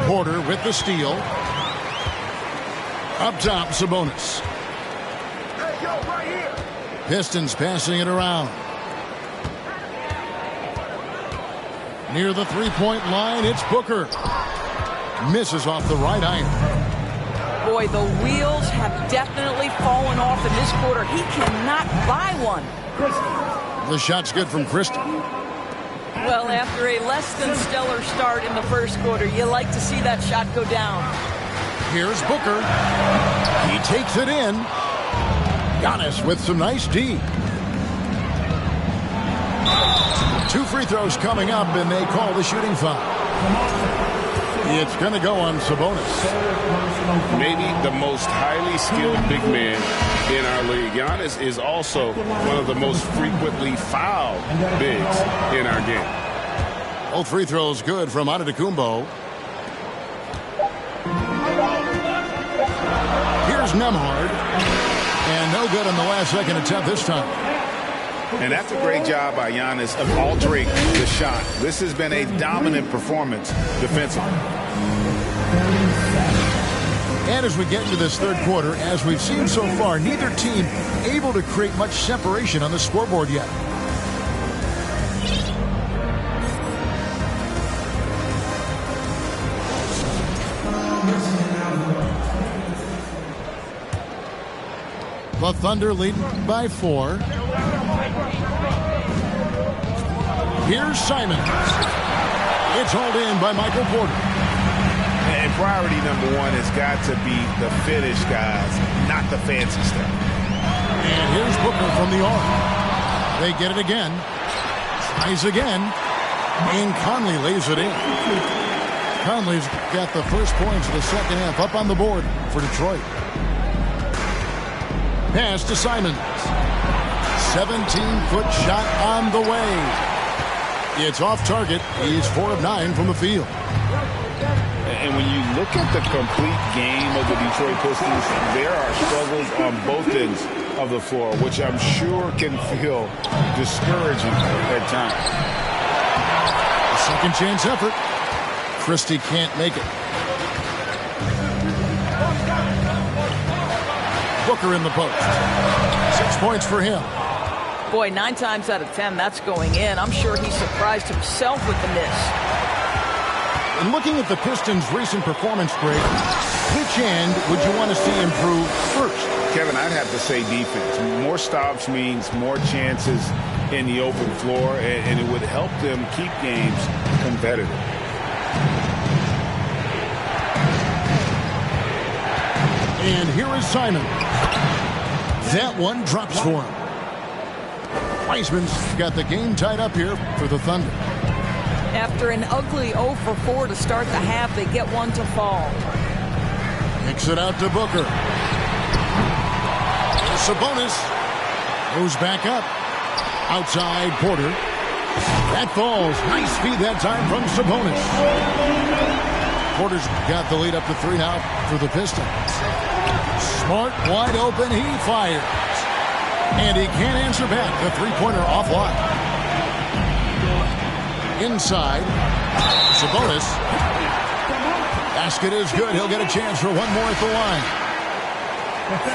Porter with the steal. Up top, Sabonis. Pistons passing it around. Near the three-point line, it's Booker. Misses off the right iron. Boy, the wheels have definitely fallen off in this quarter. He cannot buy one. The shot's good from Christie. Well, after a less than stellar start in the first quarter, you like to see that shot go down. Here's Booker. He takes it in. Giannis with some nice D. 2 free throws coming up, and they call the shooting foul. It's going to go on Sabonis. Maybe the most highly skilled big man in our league. Giannis is also one of the most frequently fouled bigs in our game. Both free throws good from Antetokounmpo. Here's Nembhard. And no good on the last second attempt this time. And that's a great job by Giannis of altering the shot. This has been a dominant performance defensively. And as we get into this third quarter, as we've seen so far, neither team able to create much separation on the scoreboard yet. The Thunder leading by 4. Here's Simons. It's hauled in by Michael Porter. And priority number 1 has got to be the finish, guys, not the fancy stuff. And here's Booker from the arc. They get it again. Tries again. And Conley lays it in. Conley's got the first points of the second half up on the board for Detroit. Pass to Simons. 17-foot shot on the way. It's off target. He's 4 of 9 from the field. And when you look at the complete game of the Detroit Pistons, there are struggles on both ends of the floor, which I'm sure can feel discouraging at times. A second chance effort. Christie can't make it. Booker in the post. 6 points for him. Boy, 9 times out of 10, that's going in. I'm sure he surprised himself with the miss. And looking at the Pistons' recent performance break, which end would you want to see improve first? Kevin, I'd have to say defense. More stops means more chances in the open floor, and it would help them keep games competitive. And here is Simon. That one drops for him. Wiseman's got the game tied up here for the Thunder. After an ugly 0 for 4 to start the half, they get one to fall. Kicks it out to Booker. Sabonis goes back up. Outside Porter. That falls. Nice feed that time from Sabonis. Porter's got the lead up to 3 now for the Pistons. Smart, wide open, he fires. And he can't answer back. The three-pointer offline. Inside, Sabonis. Basket is good. He'll get a chance for one more at the line.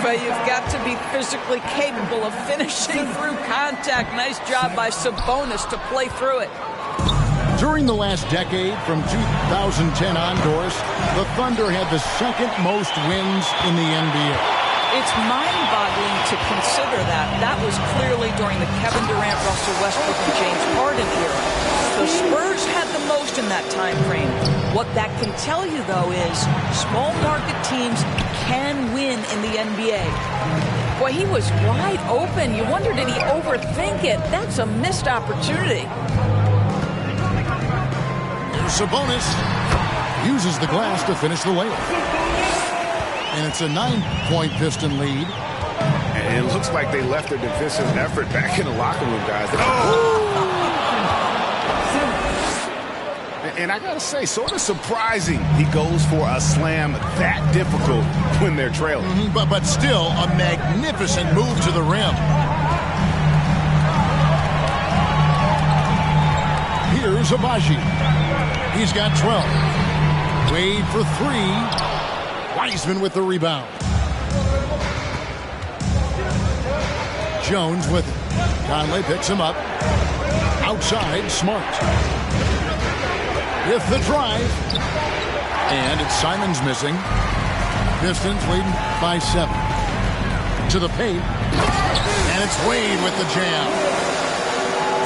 But you've got to be physically capable of finishing through contact. Nice job by Sabonis to play through it. During the last decade, from 2010 on, Doris, the Thunder had the second most wins in the NBA. It's mind-boggling to consider that. That was clearly during the Kevin Durant, Russell Westbrook, and James Harden era. The Spurs had the most in that time frame. What that can tell you, though, is small market teams can win in the NBA. Boy, he was wide open. You wonder, did he overthink it? That's a missed opportunity. Sabonis uses the glass to finish the layup. And it's a 9-point Piston lead. And it looks like they left their defensive effort back in the locker room, guys. And I got to say, sort of surprising he goes for a slam that difficult when they're trailing. But still a magnificent move to the rim. Here's Abaji. He's got 12. Wade for 3. Wiseman with the rebound. Jones with it. Conley picks him up. Outside, Smart. With the drive. And it's Simons missing. Pistons leading by 7. To the paint. And it's Wade with the jam.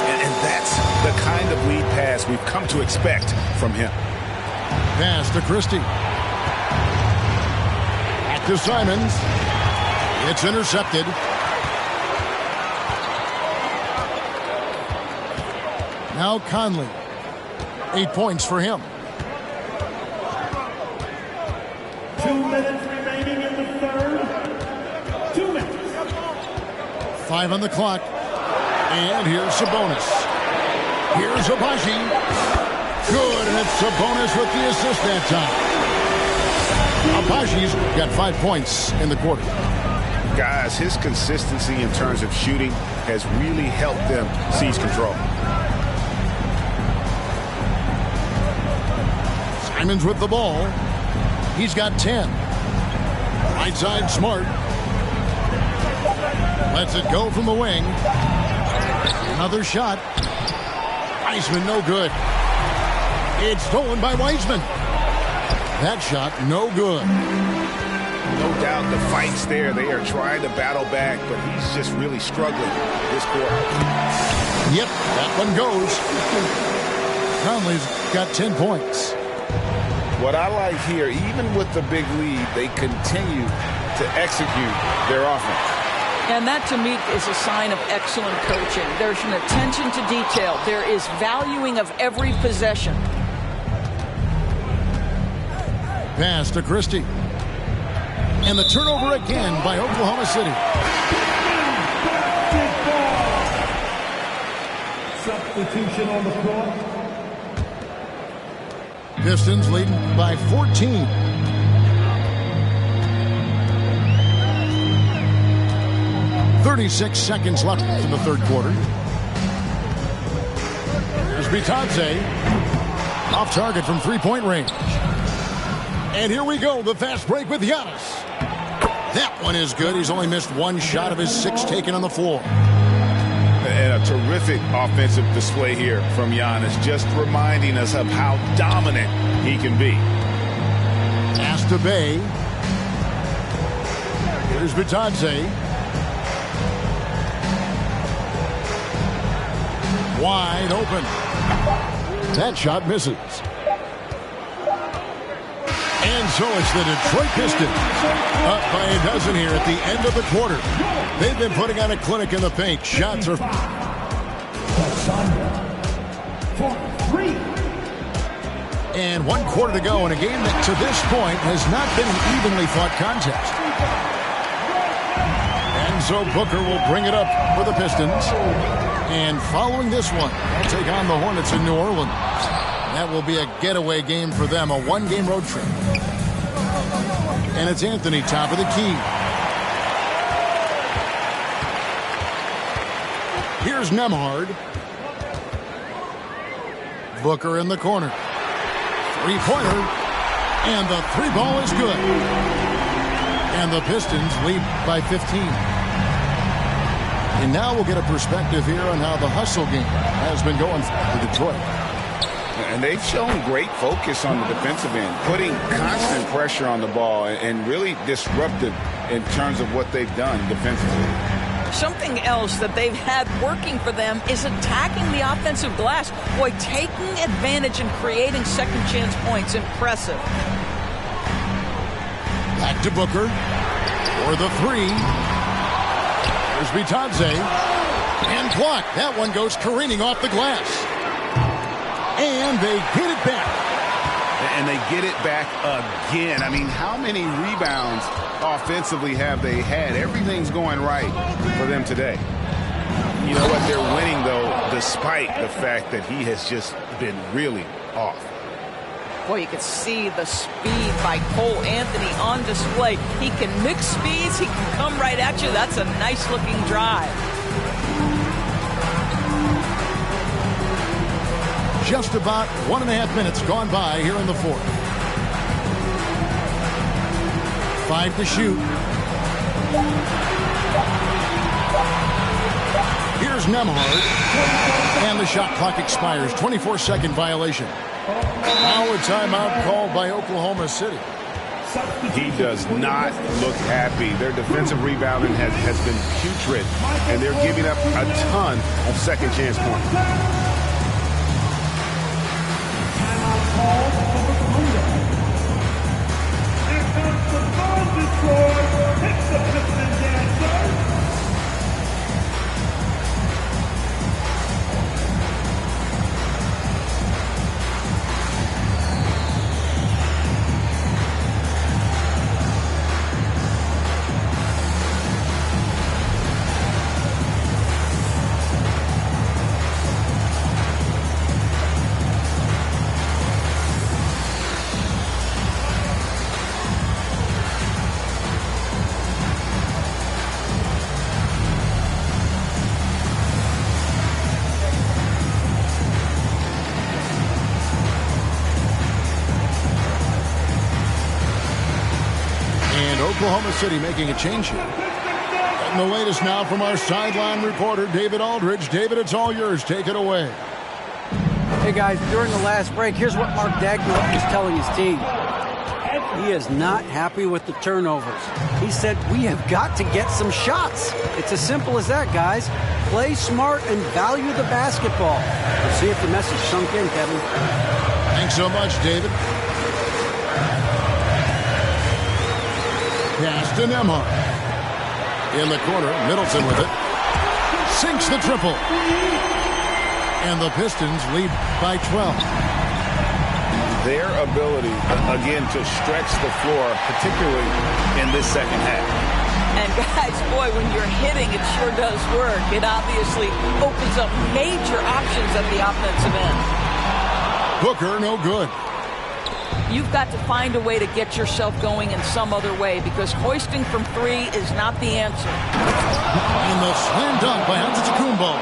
And that's the kind of lead pass we've come to expect from him. Pass to Christie. Back to Simons. It's intercepted. Now Conley. 8 points for him. 2 minutes remaining in the third. 2 minutes. 5 on the clock. And here's Sabonis. Here's Abaji. Good, and it's Sabonis with the assist that time. Abaji's got 5 points in the quarter. Guys, his consistency in terms of shooting has really helped them seize control. Simons with the ball. He's got 10. Right side, Smart. Lets it go from the wing. Another shot. Wiseman, no good. It's stolen by Wiseman. That shot, no good. No doubt the fight's there. They are trying to battle back, but he's just really struggling this quarter. Yep, that one goes. Conley's got 10 points. What I like here, even with the big lead, they continue to execute their offense. And that, to me, is a sign of excellent coaching. There's an attention to detail. There is valuing of every possession. Pass to Christie. And the turnover again by Oklahoma City. Substitution on the floor. Pistons leading by 14. .36 seconds left in the third quarter. There's Bitadze. Off target from three-point range. And here we go, the fast break with Giannis. That one is good. He's only missed one shot of his 6 taken on the floor. And a terrific offensive display here from Giannis, just reminding us of how dominant he can be. Pass to Bay. Here's Bitadze. Wide open. That shot misses. And so it's the Detroit Pistons up by a dozen here at the end of the quarter. They've been putting on a clinic in the paint. Shots are... And 1 quarter to go in a game that to this point has not been an evenly fought contest. And so Booker will bring it up for the Pistons. And following this one, they'll take on the Hornets in New Orleans. That will be a getaway game for them, a 1-game road trip. And it's Anthony, top of the key. Here's Nembhard. Booker in the corner. Three-pointer. And the 3-ball is good. And the Pistons lead by 15. And now we'll get a perspective here on how the hustle game has been going for Detroit. And they've shown great focus on the defensive end, putting constant pressure on the ball and really disruptive in terms of what they've done defensively. Something else that they've had working for them is attacking the offensive glass. Boy, taking advantage and creating second chance points. Impressive. Back to Booker for the 3. There's Bitadze. And blocked. That one goes careening off the glass. And they get it back. And they get it back again. I mean, how many rebounds offensively have they had? Everything's going right for them today. You know what? They're winning, though, despite the fact that he has just been really off. Boy, you can see the speed by Cole Anthony on display. He can mix speeds. He can come right at you. That's a nice-looking drive. Just about 1.5 minutes gone by here in the fourth. 5 to shoot. Here's Nembhard. And the shot clock expires. 24-second violation. Now a timeout called by Oklahoma City. He does not look happy. Their defensive rebounding has been putrid, and they're giving up a ton of second chance points. Here comes the ball destroyer. Hits the Piston dancer. Oklahoma City making a change here. And the latest now from our sideline reporter, David Aldridge. David, it's all yours. Take it away. Hey, guys, during the last break, here's what Mark Dagnall was telling his team. He is not happy with the turnovers. He said, we have got to get some shots. It's as simple as that, guys. Play smart and value the basketball. We'll see if the message sunk in, Kevin. Thanks so much, David. Pass to Nembhard. In the corner, Middleton with it. Sinks the triple. And the Pistons lead by 12. Their ability, again, to stretch the floor, particularly in this second half. And guys, boy, when you're hitting, it sure does work. It obviously opens up major options at the offensive end. Booker, no good. You've got to find a way to get yourself going in some other way, because hoisting from three is not the answer. And the slam dunk by Antetokounmpo.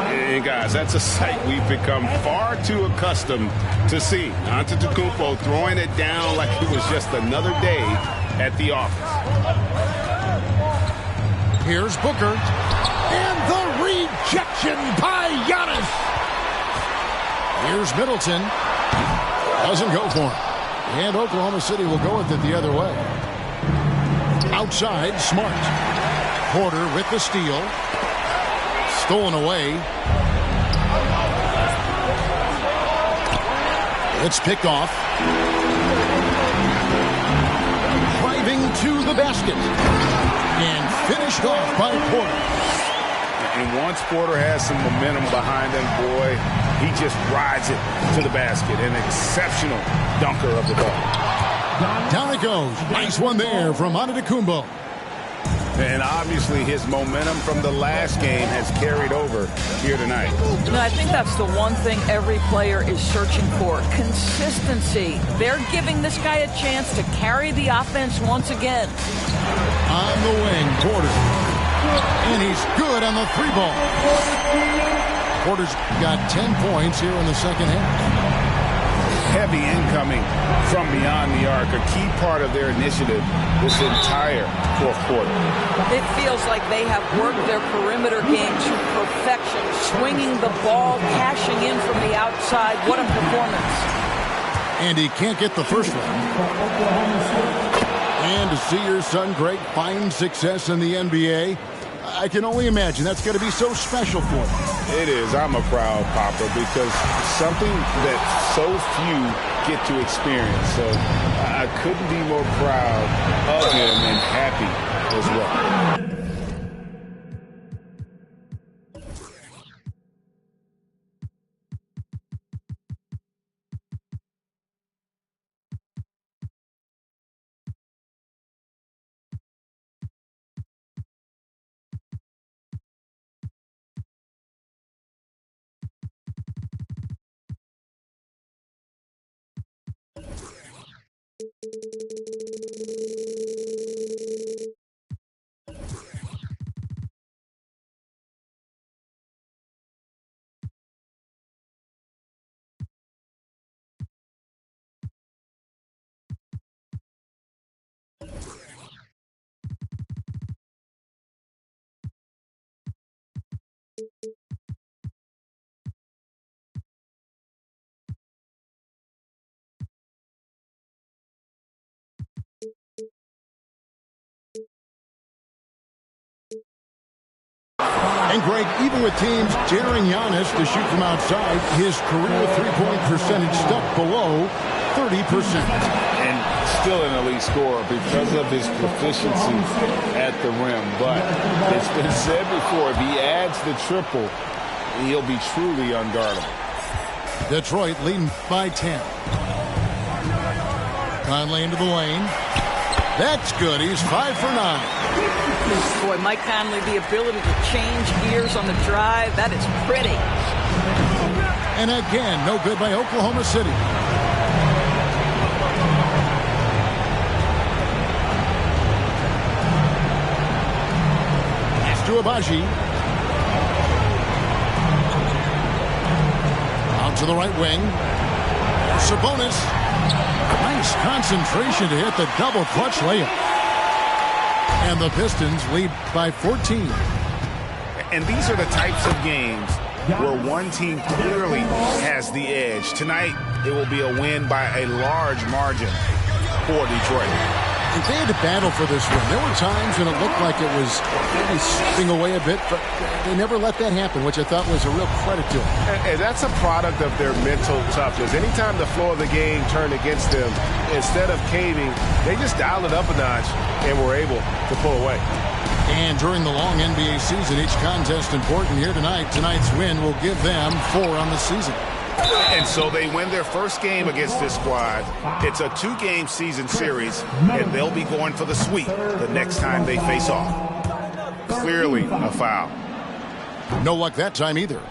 Hey guys, that's a sight we've become far too accustomed to see. Antetokounmpo throwing it down like it was just another day at the office. Here's Booker. And the rejection by Giannis. Here's Middleton. Doesn't go for him. And Oklahoma City will go with it the other way. Outside, Smart. Porter with the steal. Stolen away. It's picked off. Driving to the basket. And finished off by Porter. And once Porter has some momentum behind him, boy, he just rides it to the basket. An exceptional dunker of the ball. Down it goes. Nice one there from Antetokounmpo. And obviously his momentum from the last game has carried over here tonight. You know, I think that's the one thing every player is searching for. Consistency. They're giving this guy a chance to carry the offense once again. On the wing, Porter. And he's good on the three ball. Porter's got 10 points here in the second half. Heavy incoming from beyond the arc, a key part of their initiative this entire fourth quarter. It feels like they have worked their perimeter game to perfection, swinging the ball, cashing in from the outside. What a performance. And he can't get the first one. And to see your son Greg find success in the NBA, I can only imagine that's going to be so special for him. It is. I'm a proud papa, because something that so few get to experience. So I couldn't be more proud of him and happy as well. And, Greg, even with teams daring Giannis to shoot from outside, his career three-point percentage stuck below 30%. And still an elite scorer because of his proficiency at the rim. But it's been said before, if he adds the triple, he'll be truly unguardable. Detroit leading by 10. Conley into the lane. That's good. He's 5 for 9. Boy, Mike Conley, the ability to change gears on the drive, that is pretty. And again, no good by Oklahoma City. Pass to Abaji. Out to the right wing. Sabonis. Nice concentration to hit the double clutch layup. And the Pistons lead by 14. And these are the types of games where one team clearly has the edge. Tonight, it will be a win by a large margin for Detroit. And they had to battle for this win. There were times when it looked like it was maybe slipping away a bit, but they never let that happen, which I thought was a real credit to them. And that's a product of their mental toughness. Anytime the flow of the game turned against them, instead of caving, they just dialed it up a notch and were able to pull away. And during the long NBA season, each contest important. Here tonight. Tonight's win will give them 4 on the season. And so they win their first game against this squad. It's a 2-game season series, and they'll be going for the sweep the next time they face off. Clearly a foul. No luck that time either.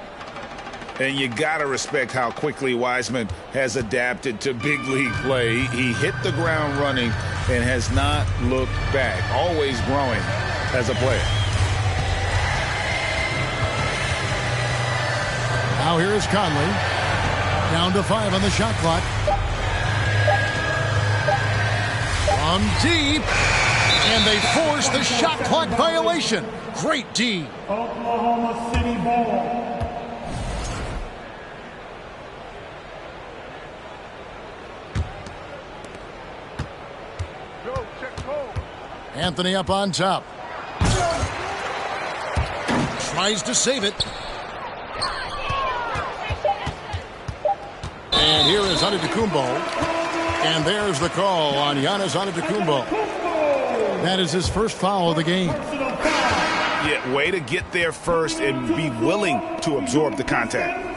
And you got to respect how quickly Wiseman has adapted to big league play. He hit the ground running and has not looked back, always growing as a player. Now here is Conley. Down to 5 on the shot clock. From deep. And they force the shot clock violation. Great D. Oklahoma City ball. Anthony up on top. Tries to save it. And here is Antetokounmpo. And there's the call on Giannis Antetokounmpo. That is his first foul of the game. Yeah, way to get there first and be willing to absorb the contact.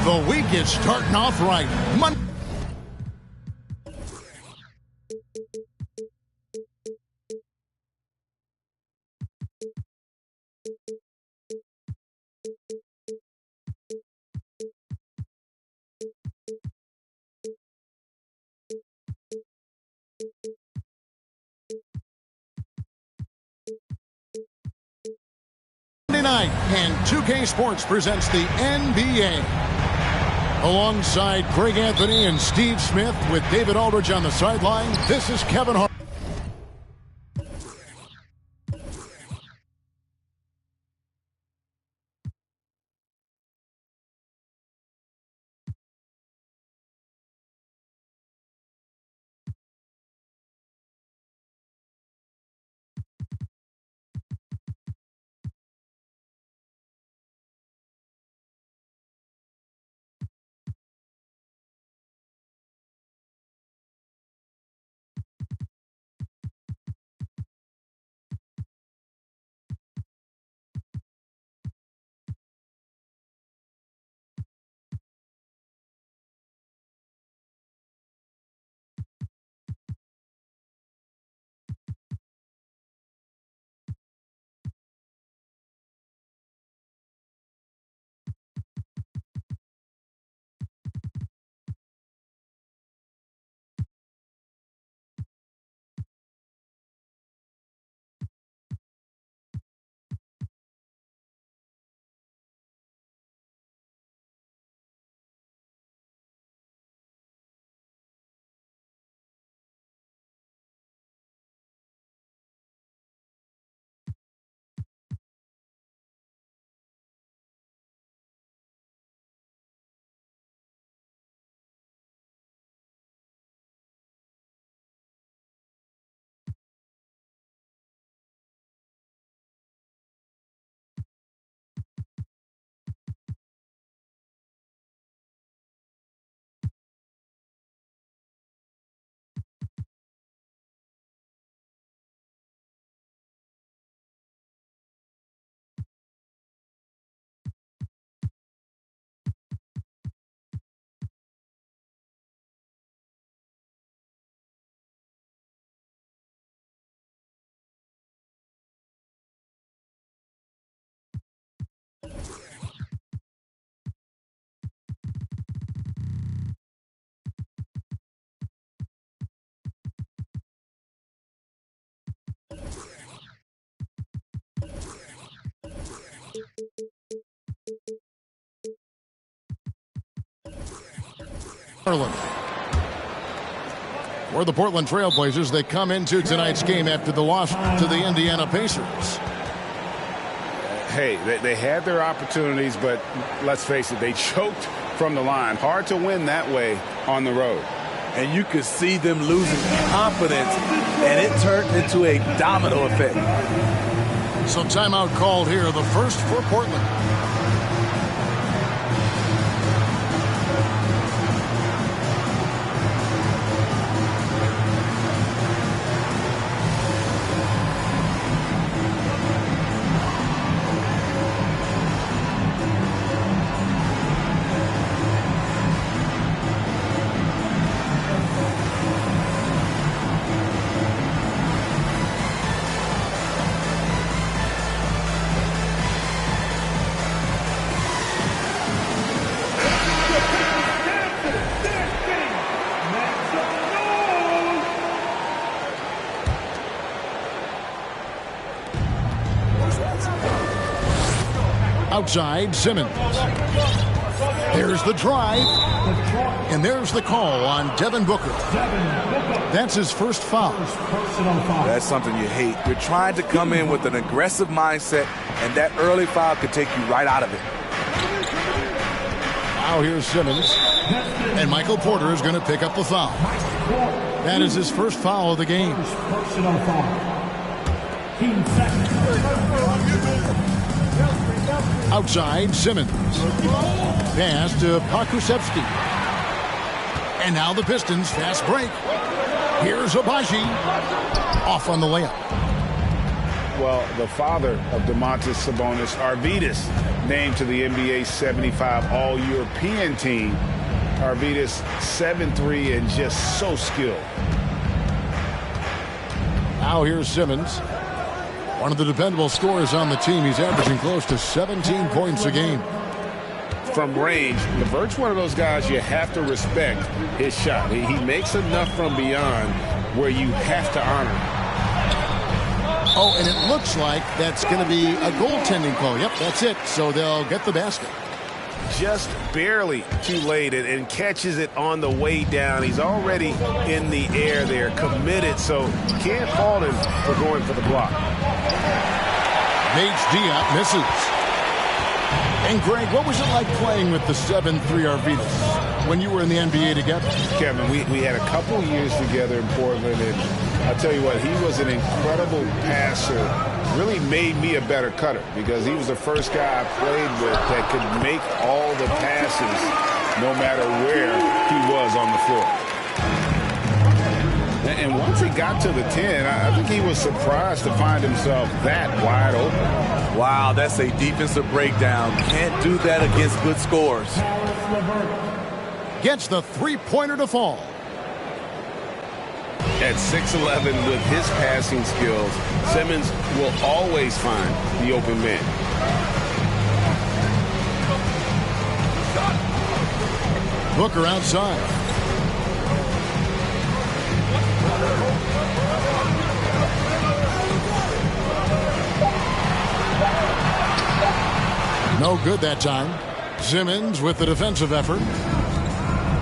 The week is starting off right. Monday night, and 2K Sports presents the NBA. Alongside Greg Anthony and Steve Smith with David Aldridge on the sideline, this is Kevin Hart. For the Portland Trailblazers, they come into tonight's game after the loss to the Indiana Pacers. Hey, they had their opportunities, but let's face it, they choked from the line. Hard to win that way on the road. And you could see them losing confidence, and it turned into a domino effect. So timeout called here, the first for Portland. Outside, Simmons. There's the drive. And there's the call on Devin Booker. That's his first foul. That's something you hate. You're trying to come in with an aggressive mindset, and that early foul could take you right out of it. Now here's Simmons. And Michael Porter is going to pick up the foul. That is his first foul of the game. Personal foul. 15 seconds. Outside, Simmons. Pass to Pokusevski. And now the Pistons, fast break. Here's Abaji. Off on the layup. Well, the father of Domantas Sabonis, Arvydas, named to the NBA 75 All-European team. Arvydas, 7'3", and just so skilled. Now here's Simmons. One of the dependable scorers on the team. He's averaging close to 17 points a game. From range, LeVert's one of those guys you have to respect his shot. He makes enough from beyond where you have to honor him. Oh, and it looks like that's going to be a goaltending call. Yep, that's it. So they'll get the basket. Just barely too late and catches it on the way down. He's already in the air there, committed, so can't fault him for going for the block. Nate Diop misses. And Greg, what was it like playing with the 7'3" Arvydas when you were in the NBA together? Kevin, we had a couple years together in Portland, and I'll tell you what, he was an incredible passer. Really made me a better cutter because he was the first guy I played with that could make all the passes no matter where he was on the floor. And once he got to the 10, I think he was surprised to find himself that wide open. Wow, that's a defensive breakdown. Can't do that against good scores. Gets the three-pointer to fall. At 6'11", with his passing skills, Simmons will always find the open man. Booker outside. No good that time. Simmons with the defensive effort.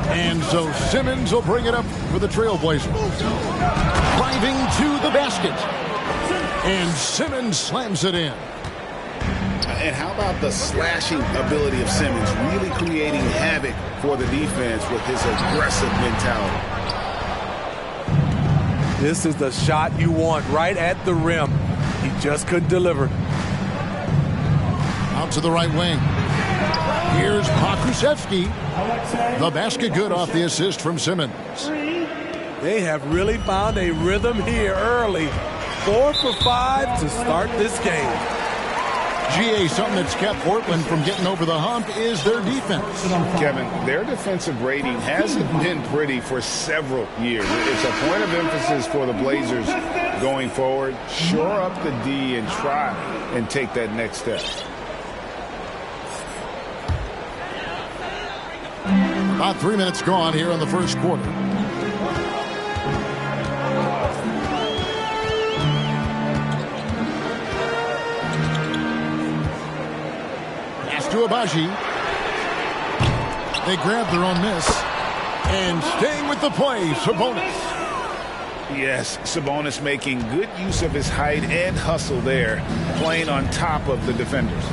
And so Simmons will bring it up for the Trailblazers. Driving to the basket. And Simmons slams it in. And how about the slashing ability of Simmons, really creating havoc for the defense with his aggressive mentality. This is the shot you want right at the rim. He just couldn't deliver. Out to the right wing. Here's Pokusevski. The basket good off the assist from Simmons. They have really found a rhythm here early. 4 for 5 to start this game. GA, something that's kept Portland from getting over the hump is their defense. Kevin, their defensive rating hasn't been pretty for several years. It's a point of emphasis for the Blazers going forward. Shore up the D and try and take that next step. About 3 minutes gone here in the first quarter. Pass to Abaji. They grab their own miss. And staying with the play, Sabonis. Yes, Sabonis making good use of his height and hustle there, playing on top of the defenders.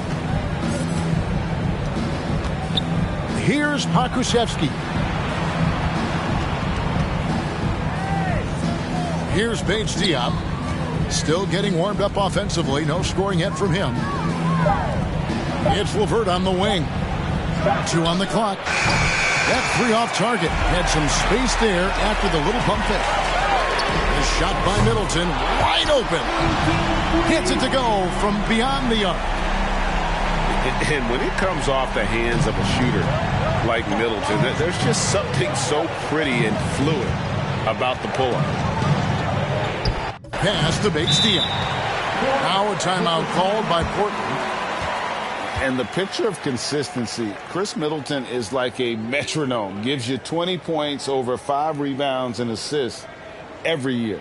Here's Pokusevski. Here's Bates Diop. Still getting warmed up offensively. No scoring yet from him. It's LeVert on the wing. 2 on the clock. That 3 off target. Had some space there after the little pump fake. A shot by Middleton. Wide open. Gets it to go from beyond the arc. And when it comes off the hands of a shooter like Middleton, there's just something so pretty and fluid about the pull-up. Pass to Bates Diop. Now a timeout called by Portland. And the picture of consistency, Chris Middleton is like a metronome. Gives you 20 points, over 5 rebounds and assists every year.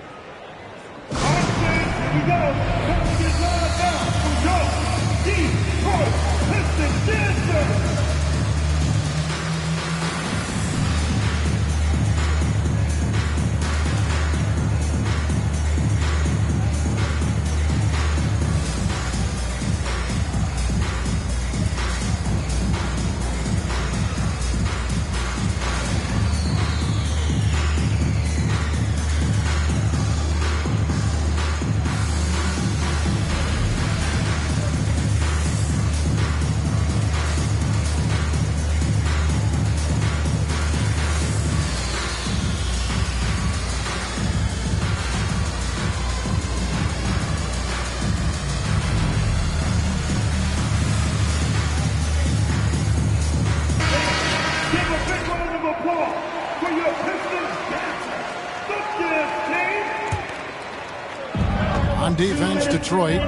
On defense, Detroit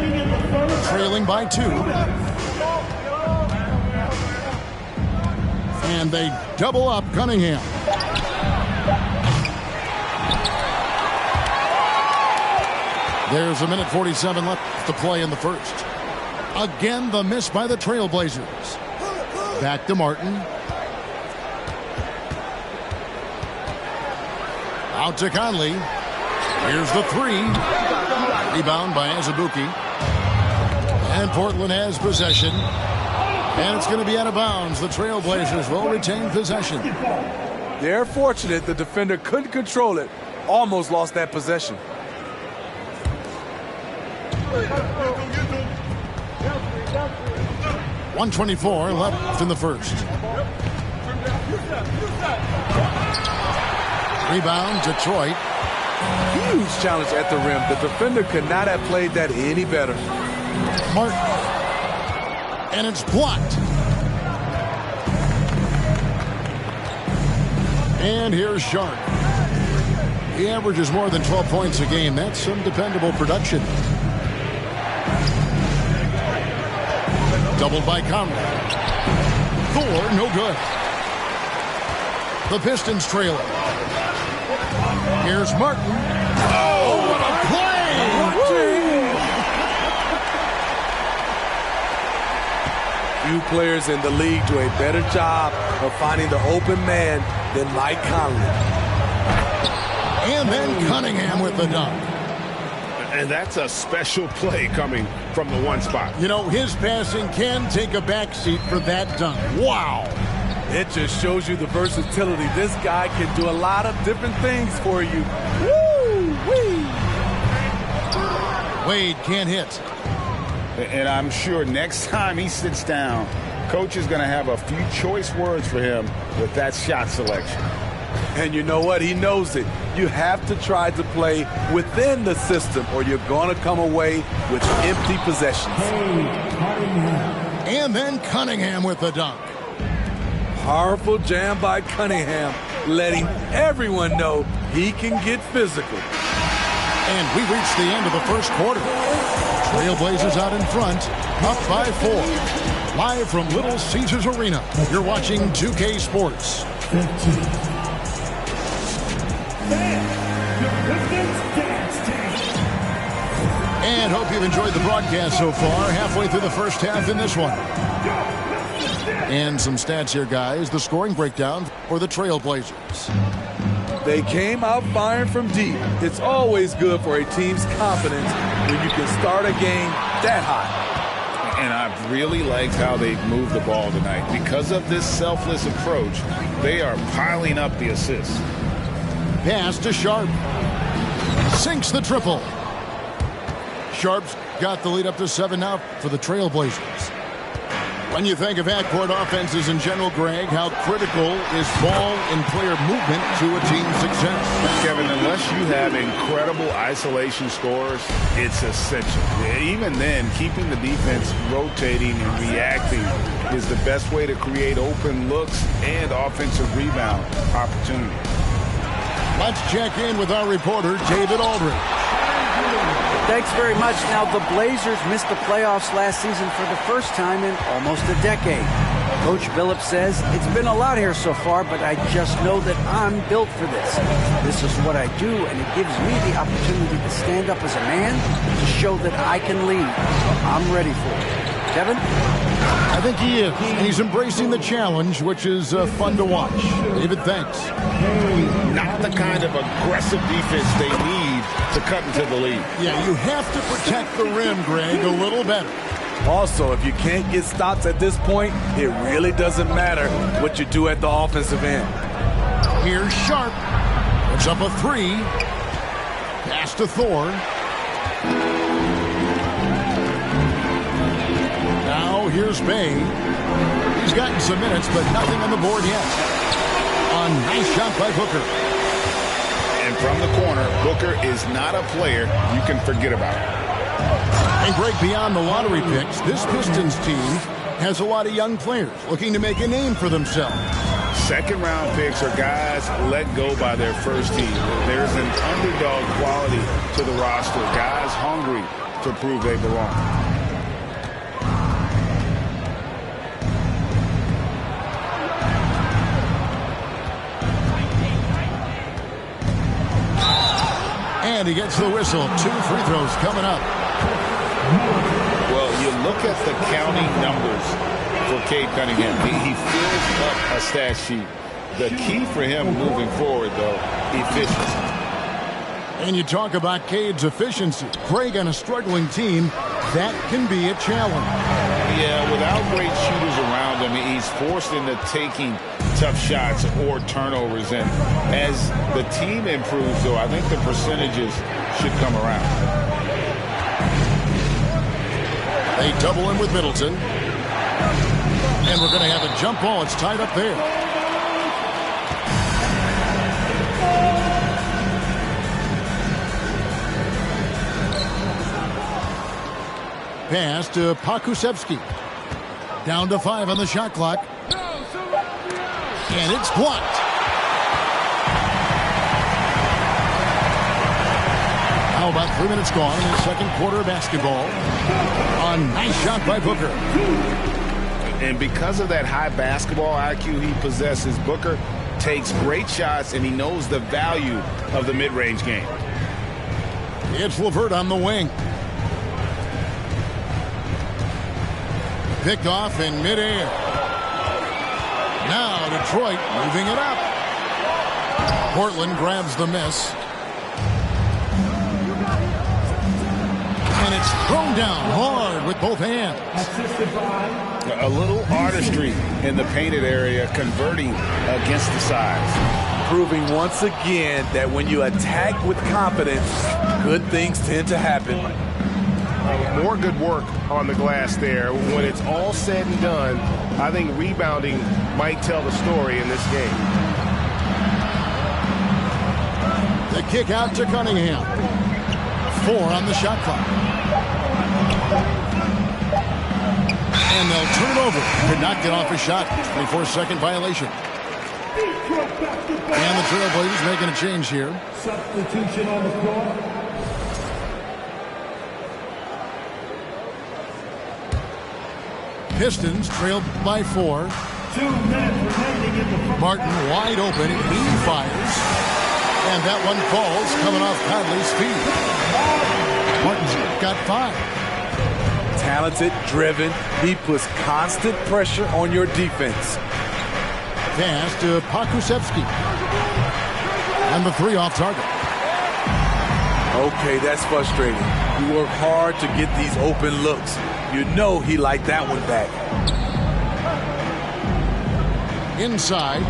trailing by 2. And they double up Cunningham. There's a minute 47 left to play in the first. Again, the miss by the Trailblazers. Back to Martin. Out to Conley. Here's the 3. Rebound by Azubuike. And Portland has possession. And it's going to be out of bounds. The Trailblazers will retain possession. They're fortunate the defender couldn't control it. Almost lost that possession. .124 left in the first. Rebound, Detroit. Huge challenge at the rim. The defender could not have played that any better. Martin. And it's blocked. And here's Sharp. He averages more than 12 points a game. That's some dependable production. Doubled by Conley. Thor, no good. The Pistons trail it. Here's Martin. Oh, what a play! Few players in the league do a better job of finding the open man than Mike Conley. And then Cunningham with the dunk. And that's a special play coming from the one spot. You know, his passing can take a backseat for that dunk. Wow. It just shows you the versatility. This guy can do a lot of different things for you. Woo-wee. Wade can't hit. And I'm sure next time he sits down, coach is going to have a few choice words for him with that shot selection. And you know what? He knows it. You have to try to play within the system or you're going to come away with empty possessions. And then Cunningham with the dunk. Powerful jam by Cunningham, letting everyone know he can get physical. And we reached the end of the first quarter. Trailblazers out in front, up by 4. Live from Little Caesars Arena, you're watching 2K Sports. And hope you've enjoyed the broadcast so far. Halfway through the first half in this one. And some stats here, guys. The scoring breakdown for the Trailblazers. They came out firing from deep. It's always good for a team's confidence when you can start a game that hot. And I've really liked how they've moved the ball tonight. Because of this selfless approach, they are piling up the assists. Pass to Sharp. Sinks the triple. Sharp's got the lead up to 7 now for the Trailblazers. When you think of half-court offenses in general, Greg, how critical is ball and player movement to a team's success? Kevin, unless you have incredible isolation scores, it's essential. Even then, keeping the defense rotating and reacting is the best way to create open looks and offensive rebound opportunities. Let's check in with our reporter, David Aldridge. Thanks very much. Now, the Blazers missed the playoffs last season for the first time in almost a decade. Coach Billups says, it's been a lot here so far, but I just know that I'm built for this. This is what I do, and it gives me the opportunity to stand up as a man to show that I can lead. I'm ready for it. Kevin? I think he is. And he's embracing the challenge, which is fun to watch. David, thanks. Not the kind of aggressive defense they need to cut into the lead. Yeah, you have to protect the rim, Greg, a little better. Also, if you can't get stops at this point, it really doesn't matter what you do at the offensive end. Here's Sharp. Puts up a 3. Pass to Thor. Now here's Bay. He's gotten some minutes, but nothing on the board yet. A nice shot by Booker. And from the corner, Booker is not a player you can forget about. And Greg, beyond the lottery picks, this Pistons team has a lot of young players looking to make a name for themselves. Second-round picks are guys let go by their first team. There's an underdog quality to the roster. Guys hungry to prove they belong. And he gets the whistle. 2 free throws coming up. Well, you look at the counting numbers for Cade Cunningham. He fills up a stat sheet. The key for him moving forward, though, efficiency. And you talk about Cade's efficiency. Greg, on a struggling team, that can be a challenge. Yeah, without great shooters around him, he's forced into taking tough shots or turnovers. And as the team improves, though, I think the percentages should come around. They double in with Middleton. And we're going to have a jump ball. It's tied up there. Pass to Pakusevsky. Down to 5 on the shot clock. And it's blocked. How about 3 minutes gone in the second quarter of basketball? A nice shot by Booker. And because of that high basketball IQ he possesses, Booker takes great shots, and he knows the value of the mid-range game. It's LeVert on the wing. Picked off in midair. Now Detroit moving it up. Portland grabs the miss. And it's thrown down hard with both hands. A little artistry in the painted area, converting against the size. Proving once again that when you attack with confidence, good things tend to happen. More good work on the glass there. When it's all said and done, I think rebounding might tell the story in this game. The kick out to Cunningham. 4 on the shot clock. And they'll turn it over. Could not get off a shot. 24-second violation. And the Trailblazers making a change here. Substitution on the floor. Pistons trailed by 4. 2 minutes remaining in the first. Martin wide open. He fires. And that one falls coming off Conley's feet. Martin's got 5. talented, driven. He puts constant pressure on your defense. Pass to Pokusevski. And the three off target. Okay, that's frustrating. You work hard to get these open looks. You know he liked that one back. Inside.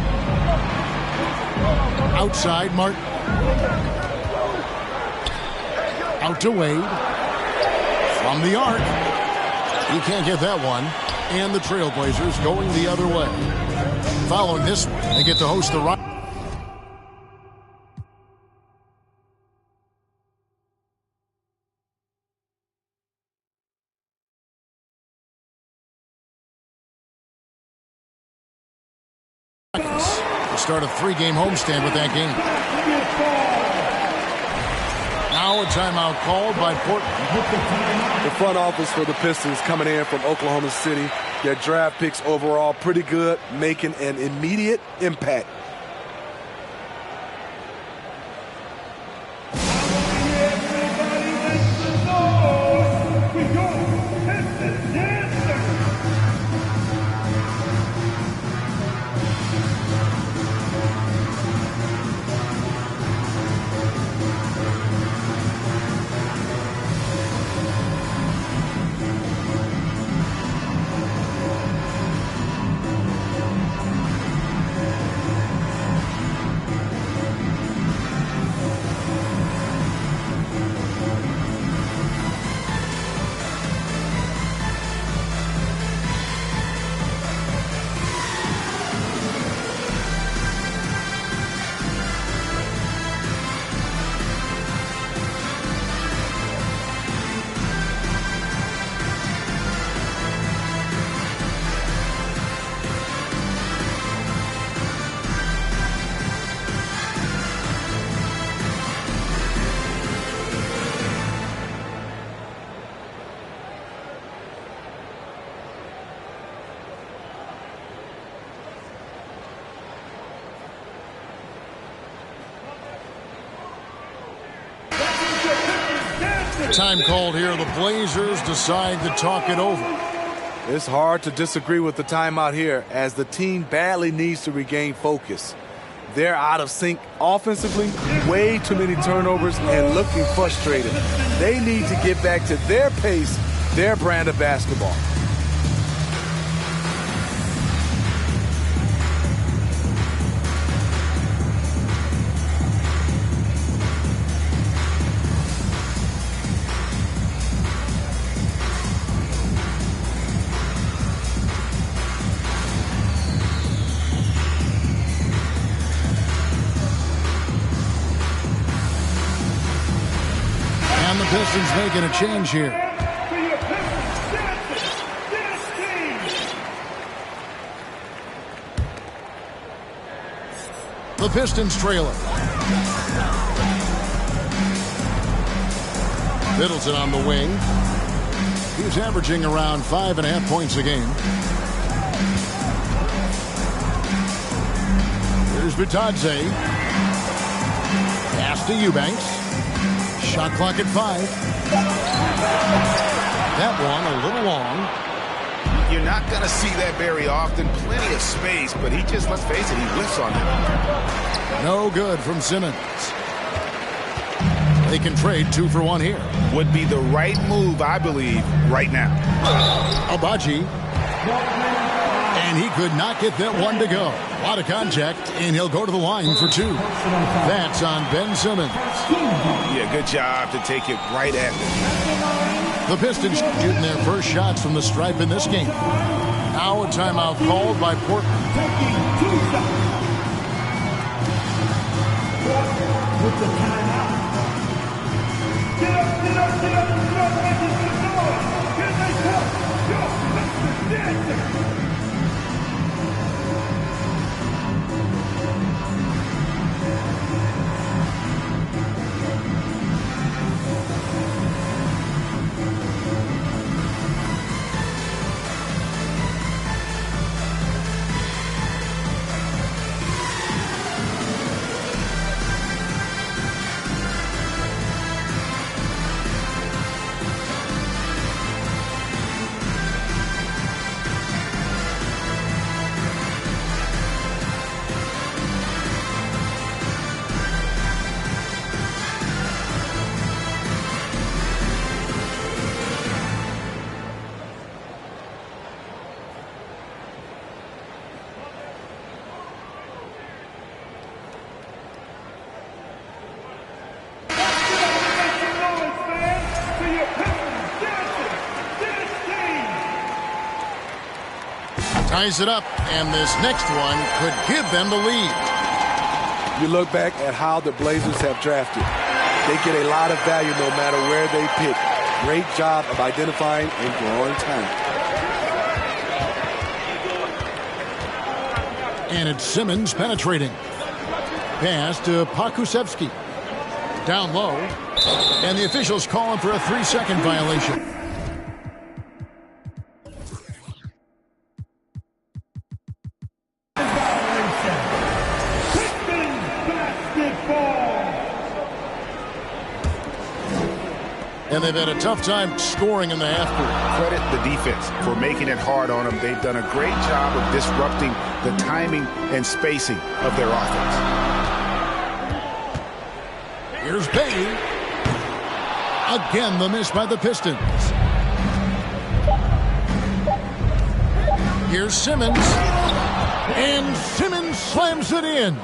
Outside, Martin. Out to Wade. From the arc. He can't get that one. And the Trailblazers going the other way. Following this one, they get to host the Rockets. To start a three-game homestand with that game. Now a timeout called by Portland. The front office for the Pistons coming in from Oklahoma City. Their draft picks overall pretty good, making an immediate impact. Time called here. The Blazers decide to talk it over. It's hard to disagree with the timeout here as the team badly needs to regain focus. They're out of sync offensively, way too many turnovers, and looking frustrated. They need to get back to their pace, their brand of basketball. Pistons making a change here. The Pistons trailer. Middleton on the wing. He's averaging around 5.5 points a game. Here's Bitadze. Pass to Eubanks. Shot clock at 5. That one a little long. You're not going to see that very often. Plenty of space, but he just, let's face it, he whiffs on it. No good from Simmons. They can trade 2 for 1 here. Would be the right move, I believe, right now. Abaji. And he could not get that one to go. A lot of contact, and he'll go to the line for 2. That's on Ben Simmons. Yeah, good job to take it right at them. The Pistons shooting their first shots from the stripe in this game. Now a timeout called by Portland. With the timeout. Get up, get up, get up, get up, make some noise. Here they come. Yo, Mr. Dancer. Ties it up, and this next one could give them the lead. You look back at how the Blazers have drafted. They get a lot of value no matter where they pick. Great job of identifying and growing talent. And it's Simmons penetrating. Pass to Pokusevski. Down low. And the officials calling for a 3-second violation. And they've had a tough time scoring in the half court. Credit the defense for making it hard on them. They've done a great job of disrupting the timing and spacing of their offense. Here's Bay. Again, the miss by the Pistons. Here's Simmons. And Simmons slams it in.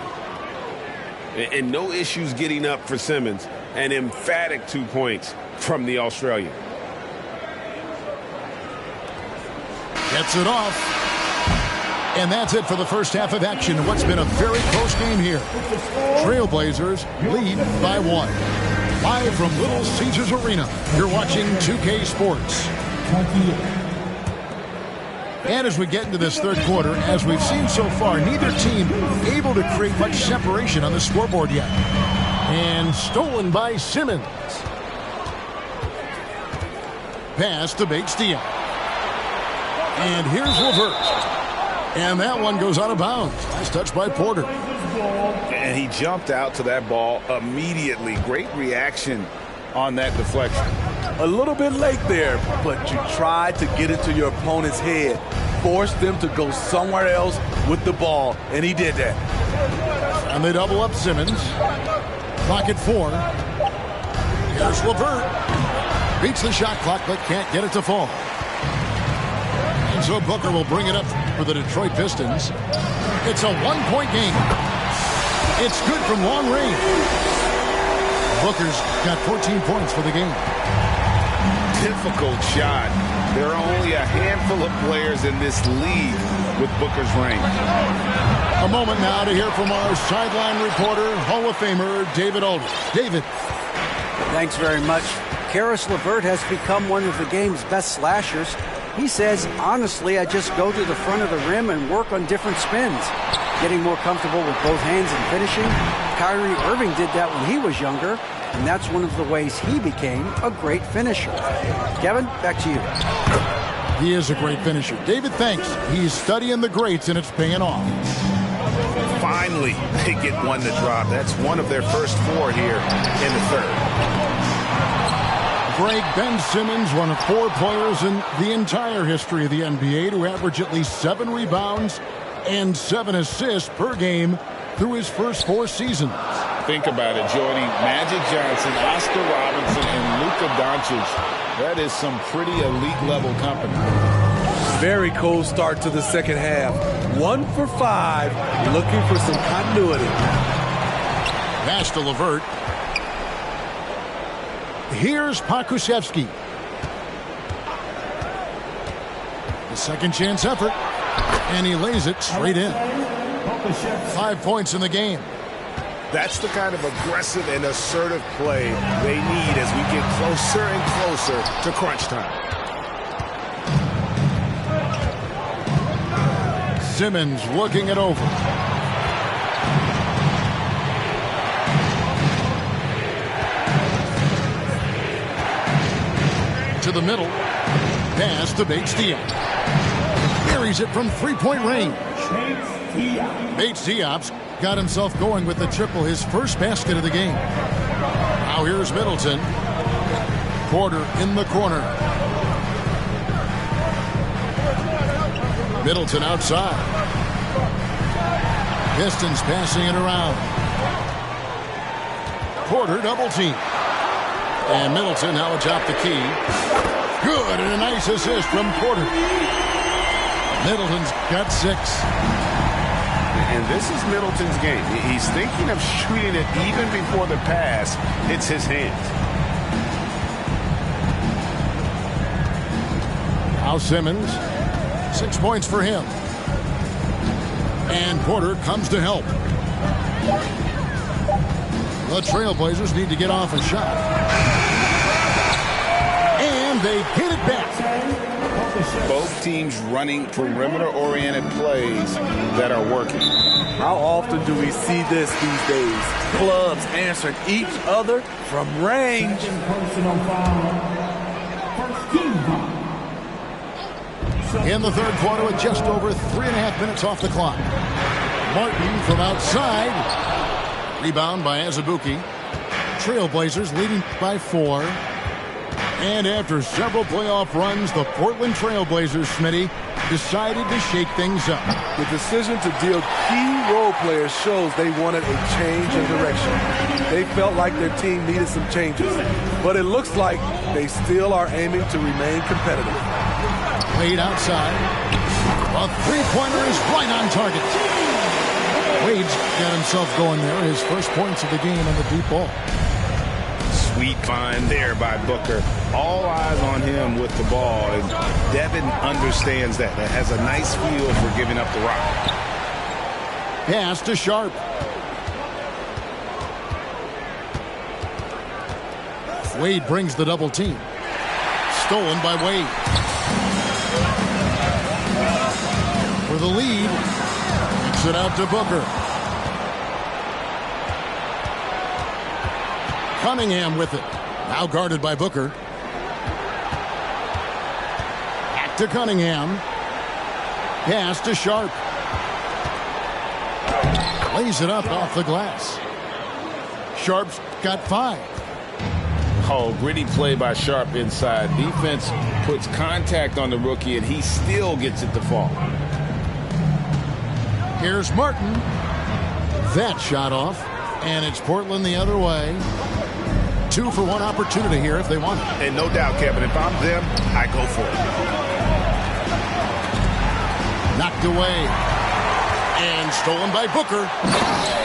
And no issues getting up for Simmons. An emphatic 2 points from the Australian. Gets it off. And that's it for the first half of action in what's been a very close game here. Trailblazers lead by 1. Live from Little Caesars Arena, you're watching 2K Sports. And as we get into this third quarter, as we've seen so far, neither team able to create much separation on the scoreboard yet. And stolen by Simmons. Pass to Bates-Diop. And here's LeVert. And that one goes out of bounds. Nice touch by Porter. And he jumped out to that ball immediately. Great reaction on that deflection. A little bit late there, but you tried to get into your opponent's head. Force them to go somewhere else with the ball, and he did that. And they double up Simmons. Clock at 4. Here's LeVert. Beats the shot clock, but can't get it to fall. And so Booker will bring it up for the Detroit Pistons. It's a 1-point game. It's good from long range. Booker's got 14 points for the game. Difficult shot. There are only a handful of players in this league with Booker's range. A moment now to hear from our sideline reporter, Hall of Famer David Aldridge. David. Thanks very much. Karis LeVert has become one of the game's best slashers. He says, honestly, I just go to the front of the rim and work on different spins. Getting more comfortable with both hands and finishing. Kyrie Irving did that when he was younger, and that's one of the ways he became a great finisher. Kevin, back to you. He is a great finisher. David, thanks. He's studying the greats, and it's paying off. Finally, they get one to drop. That's one of their first 4 here in the third. Greg, Ben Simmons, one of 4 players in the entire history of the NBA to average at least 7 rebounds and 7 assists per game through his first 4 seasons. Think about it, Jordy. Magic Johnson, Oscar Robinson, and Luka Doncic. That is some pretty elite level company. Very cold start to the second half. 1 for 5, looking for some continuity. Pass to LeVert. Here's Pokusevski. The second chance effort. And he lays it straight in. 5 points in the game. That's the kind of aggressive and assertive play they need as we get closer and closer to crunch time. Simmons looking it over. To the middle. Pass to Bates-Diop. Buries it from 3-point range. Bates-Diop's got himself going with the triple, his first basket of the game. Now here's Middleton. Porter in the corner. Middleton outside. Pistons passing it around. Porter double team. And Middleton now atop the key. Good, and a nice assist from Porter. Middleton's got 6. And this is Middleton's game. He's thinking of shooting it even before the pass hits his hands. Now Simmons, 6 points for him. And Porter comes to help. The Trailblazers need to get off a shot. And they get it back. Both teams running perimeter-oriented plays that are working. How often do we see this these days? Clubs answering each other from range. In the third quarter with just over 3.5 minutes off the clock. Martin from outside. Rebound by Azubuike. Trailblazers leading by 4. And after several playoff runs, the Portland Trailblazers, Smitty, decided to shake things up. The decision to deal key role players shows they wanted a change in direction. They felt like their team needed some changes. But it looks like they still are aiming to remain competitive. Wade outside. A three-pointer is right on target. Wade's got himself going there. His first points of the game on the deep ball. Sweet find there by Booker. All eyes on him with the ball. And Devin understands that. That has a nice feel for giving up the rock. Pass to Sharp. Wade brings the double team. Stolen by Wade. For the lead. Kicks it out to Booker. Cunningham with it. Now guarded by Booker. Back to Cunningham. Pass to Sharp. Lays it up off the glass. Sharp's got 5. Oh, gritty play by Sharp inside. Defense puts contact on the rookie, and he still gets it to fall. Here's Martin. That shot off. And it's Portland the other way. 2-for-1 opportunity here if they want it. And no doubt, Kevin, if I'm them, I go for it. Knocked away. And stolen by Booker.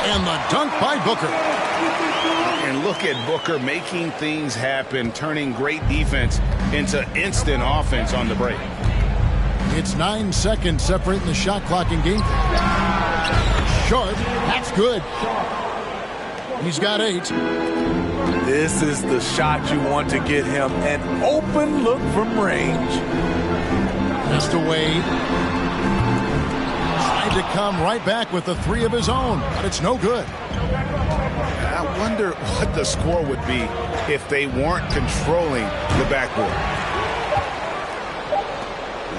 And the dunk by Booker. And look at Booker making things happen, turning great defense into instant offense on the break. It's 9 seconds separating the shot clock in game. Sharp, that's good. He's got 8. This is the shot you want to get him. An open look from range. That's to Wade. Tried to come right back with the 3 of his own, but it's no good. I wonder what the score would be if they weren't controlling the backboard.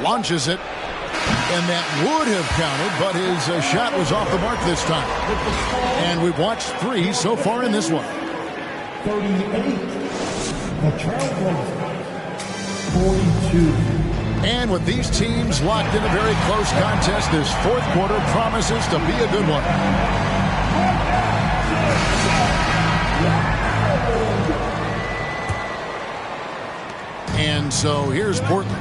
Launches it, and that would have counted, but his shot was off the mark this time. And we've watched 3 so far in this one. 38. The Trailblazers. 42. And with these teams locked in a very close contest, this fourth quarter promises to be a good one. And so here's Portland.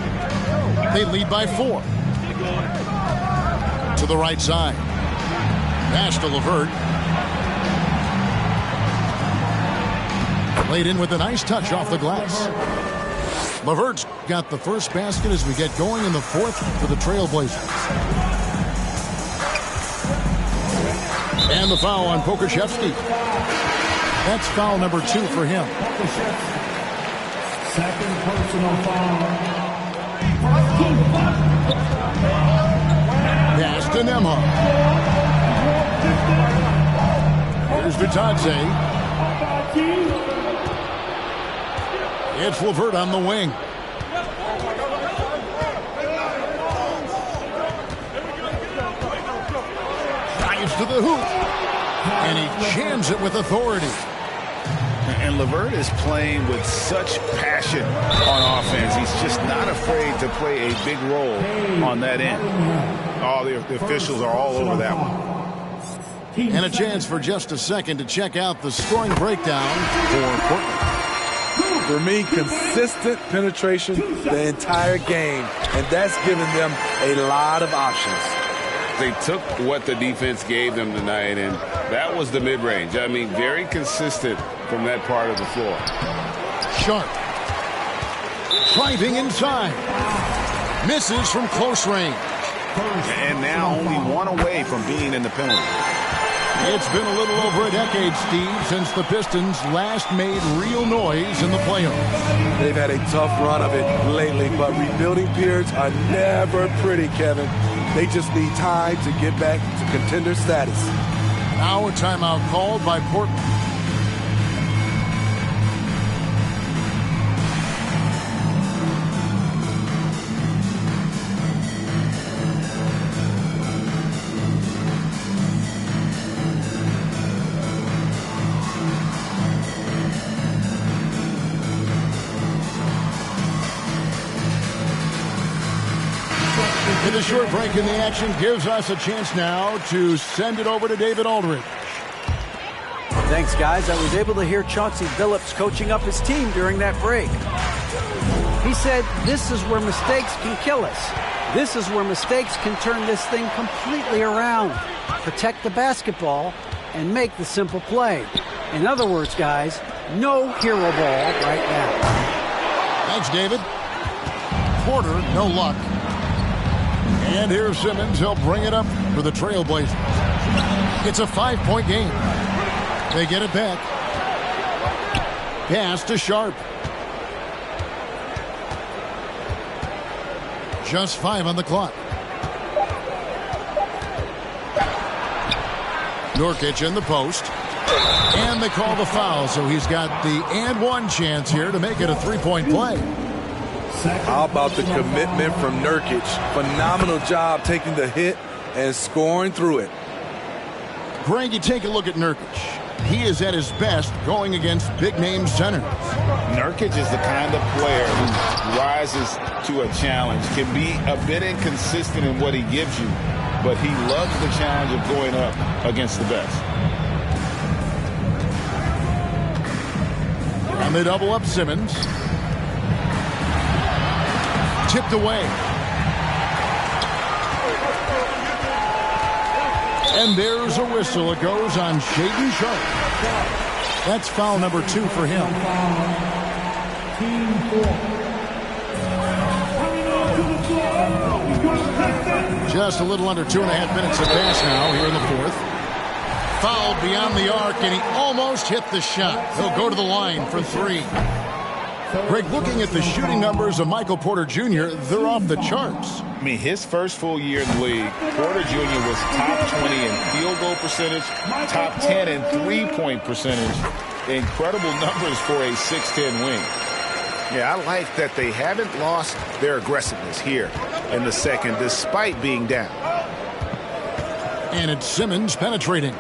They lead by 4. To the right side. Pass to LeVert. Laid in with a nice touch off the glass. LeVert's got the first basket as we get going in the fourth for the Trailblazers. And the foul on Pokusevski. That's foul number 2 for him. Second personal foul. Pass to Nembhard. Here's Vitadze. It's LeVert on the wing. Drives to the hoop. And he jams it with authority. And LeVert is playing with such passion on offense. He's just not afraid to play a big role on that end. All the officials are all over that one. And a chance for just a second to check out the scoring breakdown for Portland. For me, consistent penetration the entire game, and that's given them a lot of options. They took what the defense gave them tonight, and that was the mid-range. I mean, very consistent from that part of the floor. Sharp. Driving inside. Misses from close range. And now only one away from being in the penalty. It's been a little over a decade, Steve, since the Pistons last made real noise in the playoffs. They've had a tough run of it lately, but rebuilding periods are never pretty, Kevin. They just need time to get back to contender status. Now a timeout called by Portland. The short break in the action gives us a chance now to send it over to David Aldridge. Thanks, guys. I was able to hear Chauncey Billups coaching up his team during that break. He said, this is where mistakes can kill us. This is where mistakes can turn this thing completely around. Protect the basketball and make the simple play. In other words, guys, no hero ball right now. Thanks, David. Porter, no luck. And here's Simmons. He'll bring it up for the Trailblazers. It's a 5-point game. They get it back. Pass to Sharp. Just 5 on the clock. Nurkic in the post. And they call the foul, so he's got the and one chance here to make it a 3-point play. How about the commitment from Nurkic? Phenomenal job taking the hit and scoring through it. Greg, you take a look at Nurkic. He is at his best going against big-name centers. Nurkic is the kind of player who rises to a challenge, can be a bit inconsistent in what he gives you, but he loves the challenge of going up against the best. And they double up Simmons. Tipped away. And there's a whistle. It goes on Shaedon Sharp. That's foul number 2 for him. Just a little under 2.5 minutes to pass now here in the fourth. Fouled beyond the arc, and he almost hit the shot. He'll go to the line for 3. Greg, looking at the shooting numbers of Michael Porter Jr., they're off the charts. I mean, his first full year in the league, Porter Jr. was top 20 in field goal percentage, top 10 in three-point percentage. Incredible numbers for a 6'10 wing. Yeah, I like that they haven't lost their aggressiveness here in the second, despite being down. And it's Simmons penetrating.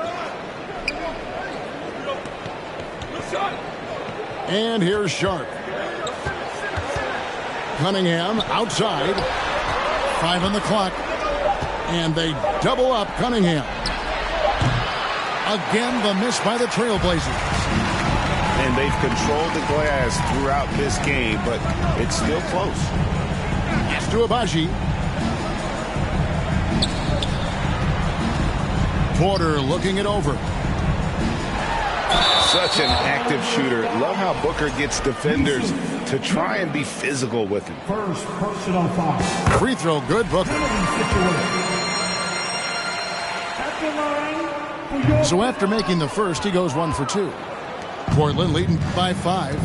And here's Sharp. Cunningham outside. 5 on the clock. And they double up Cunningham. Again, the miss by the Trailblazers. And they've controlled the glass throughout this game, but it's still close. Pass to Abaji. Porter looking it over. Such an active shooter. Love how Booker gets defenders to try and be physical with him. First personal foul. Free throw good, Booker. So after making the first, he goes 1 for 2. Portland leading by 5.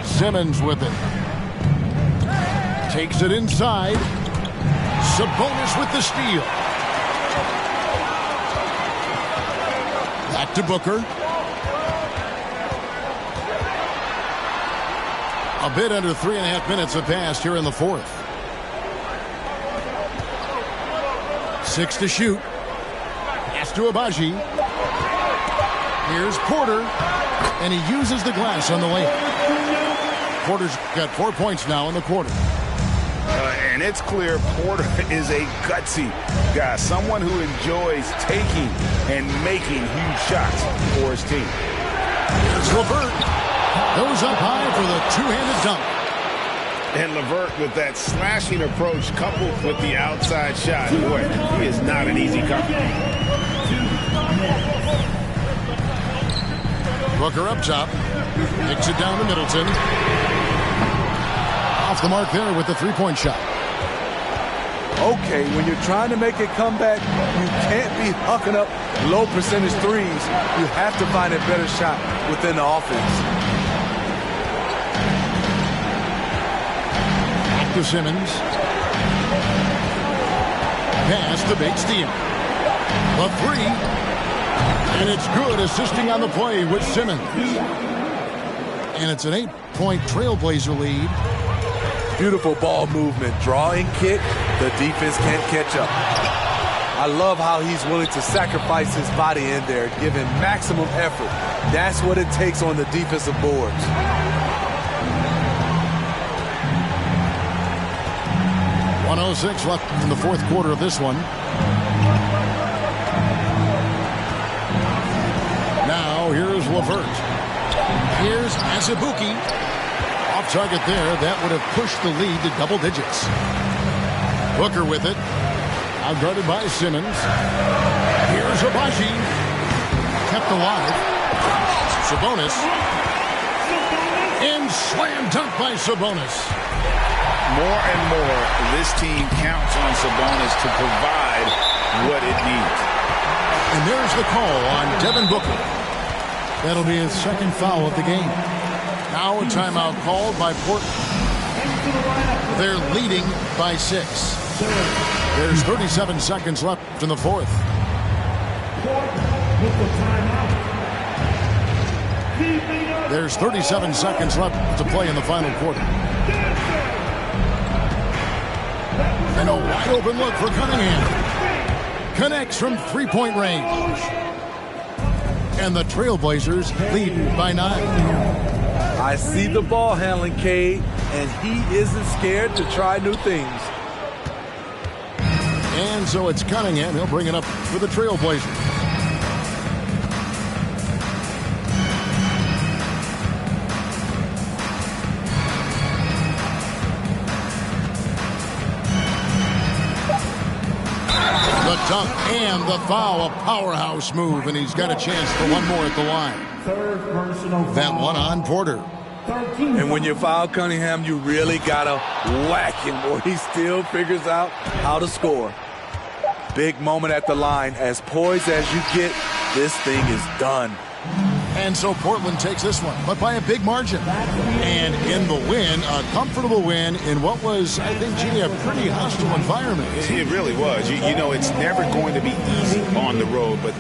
Simmons with it. Takes it inside. Sabonis with the steal. Back to Booker. A bit under 3.5 minutes have passed here in the fourth. 6 to shoot. Pass to Abaji. Here's Porter. And he uses the glass on the layup. Porter's got 4 points now in the quarter. And it's clear Porter is a gutsy guy, someone who enjoys taking and making huge shots for his team. Here's LeVert. Goes up high for the two-handed dunk. And LeVert with that slashing approach coupled with the outside shot. Boy, he is not an easy company. Booker up top. Takes it down to Middleton. Off the mark there with the three-point shot. Okay, when you're trying to make a comeback, you can't be hucking up low percentage threes. You have to find a better shot within the offense. Back to Simmons. Pass to Bates-Diop. The three. And it's good, assisting on the play with Simmons. And it's an 8-point Trailblazer lead. Beautiful ball movement. Draw and kick. The defense can't catch up. I love how he's willing to sacrifice his body in there, giving maximum effort. That's what it takes on the defensive boards. .106 left in the fourth quarter of this one. Now here's LeVert. Here's Azubuike. Off target there. That would have pushed the lead to double digits. Booker with it. Outguarded by Simmons. Here's Abaji. Kept alive. Sabonis. And slam dunk by Sabonis. More and more, this team counts on Sabonis to provide what it needs. And there's the call on Devin Booker. That'll be his second foul of the game. Now a timeout called by Portland. They're leading by 6. There's 37 seconds left in the fourth. There's 37 seconds left to play in the final quarter. And a wide open look for Cunningham. Connects from three-point range. And the Trailblazers lead by 9. I see the ball handling, Cade, and he isn't scared to try new things. And so it's Cunningham. He'll bring it up for the Trailblazers. The dunk and the foul, a powerhouse move, and he's got a chance for one more at the line. That one on Porter. And when you foul Cunningham, you really gotta whack him, or he still figures out how to score. Big moment at the line. As poised as you get, this thing is done. And so Portland takes this one, but by a big margin. And in the win, a comfortable win in what was, I think, Genie, a pretty hostile environment. It really was. You know, it's never going to be easy on the road, but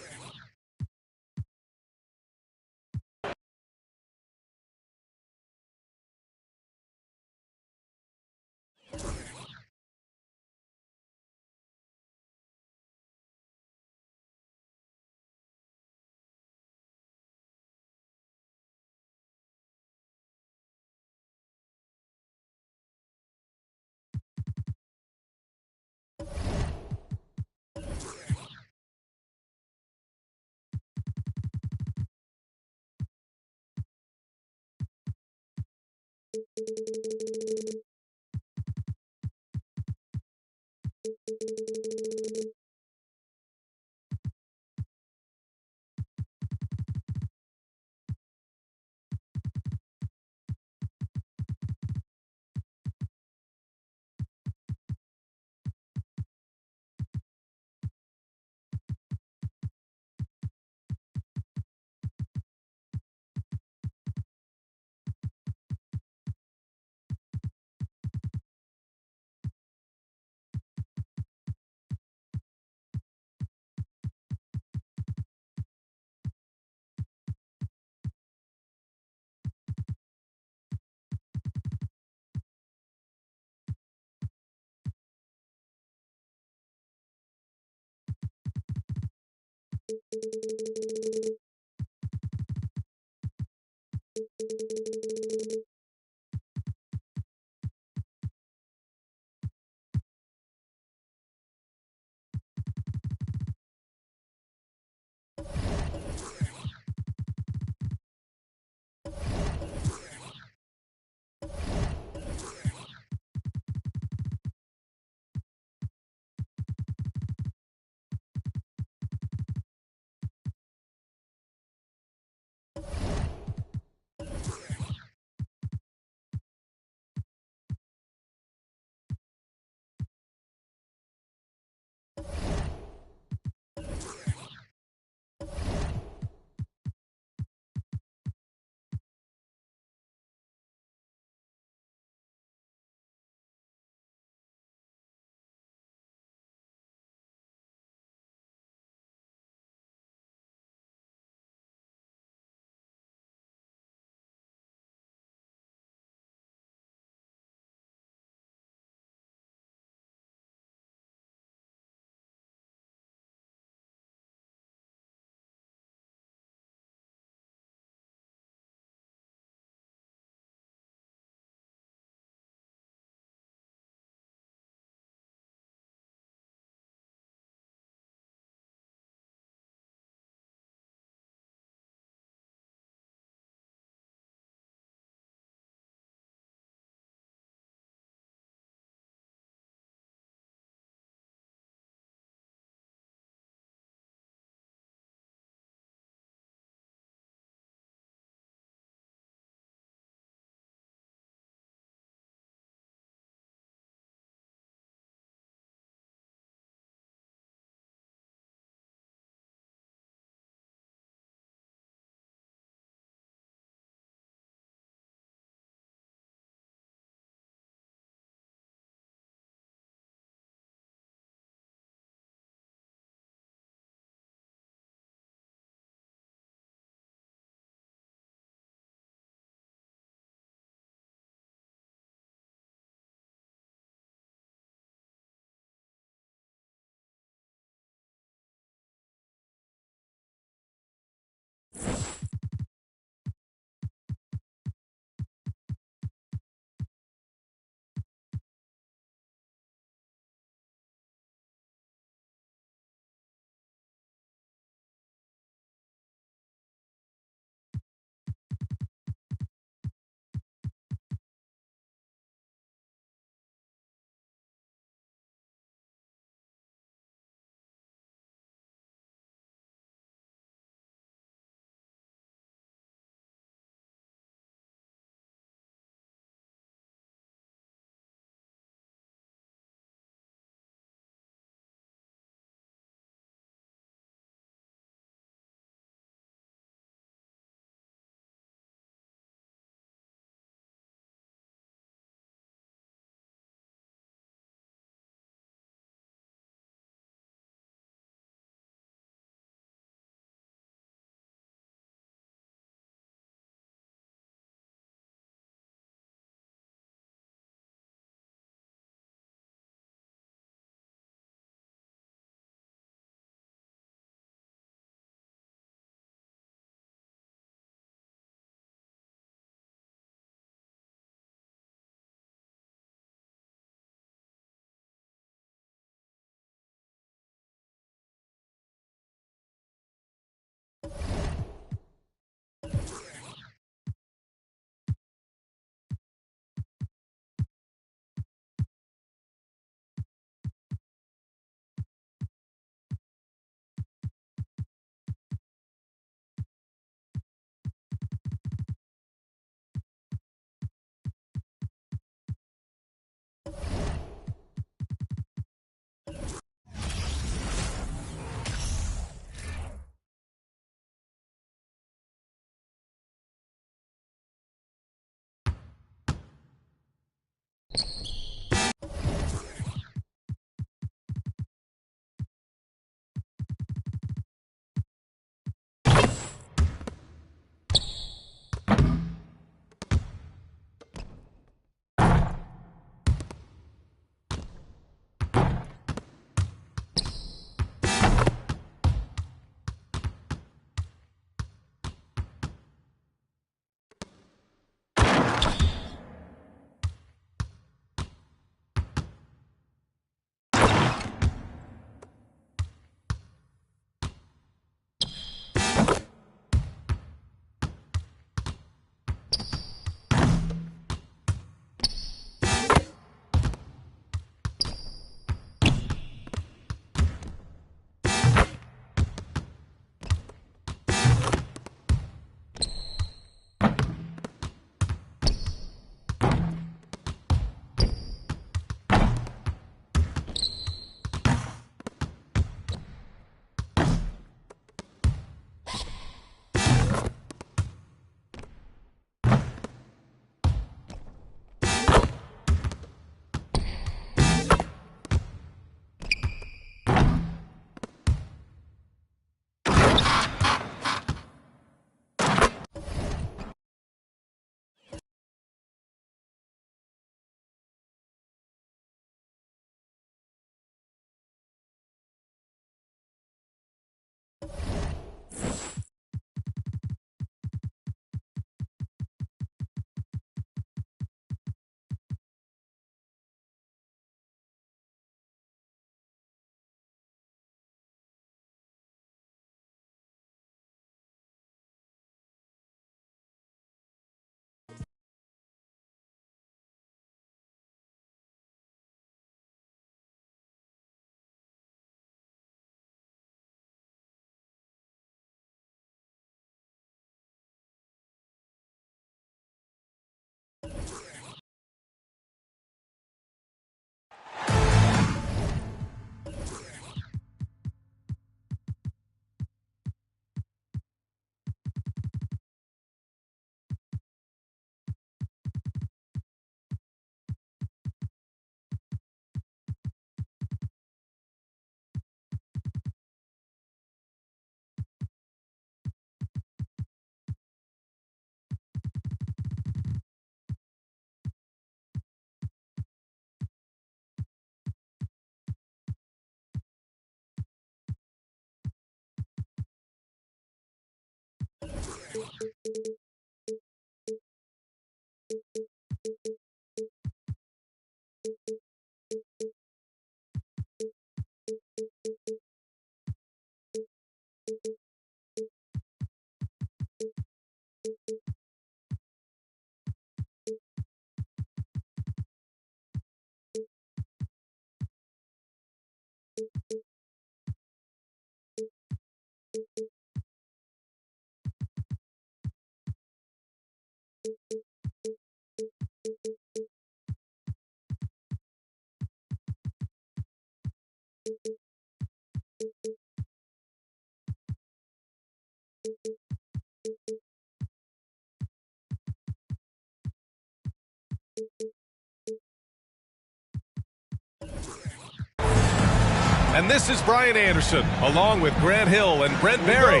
And this is Brian Anderson, along with Grant Hill and Brent Barry.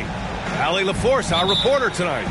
Allie LaForce, our reporter tonight.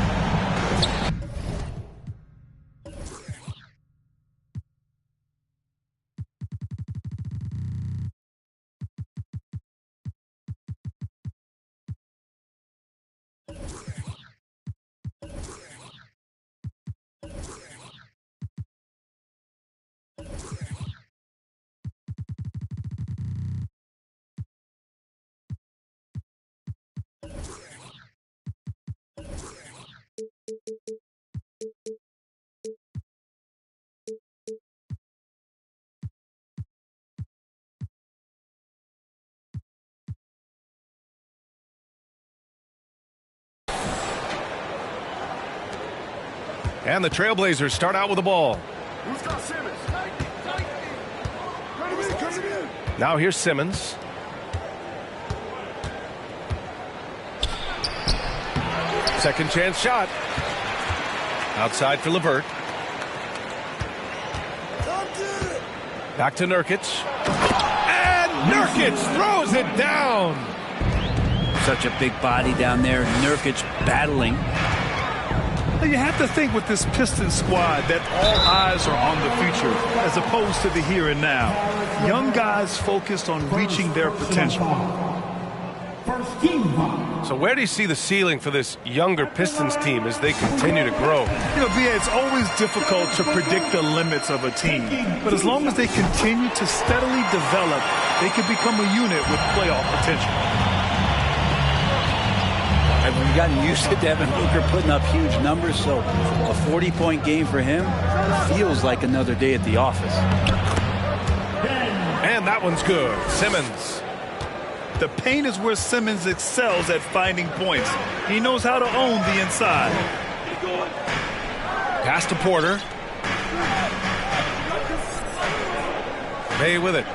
And the Trailblazers start out with the ball. Now here's Simmons. Second chance shot. Outside for LeVert. Back to Nurkic. And Nurkic throws it down. Such a big body down there. Nurkic battling. You have to think with this Pistons squad that all eyes are on the future as opposed to the here and now. Young guys focused on reaching their potential. So where do you see the ceiling for this younger Pistons team as they continue to grow? You know, B.A., it's always difficult to predict the limits of a team. But as long as they continue to steadily develop, they can become a unit with playoff potential. We've gotten used to Devin Booker putting up huge numbers, so a 40-point game for him feels like another day at the office. And that one's good. Simmons. The paint is where Simmons excels at finding points. He knows how to own the inside. Pass to Porter. May with it.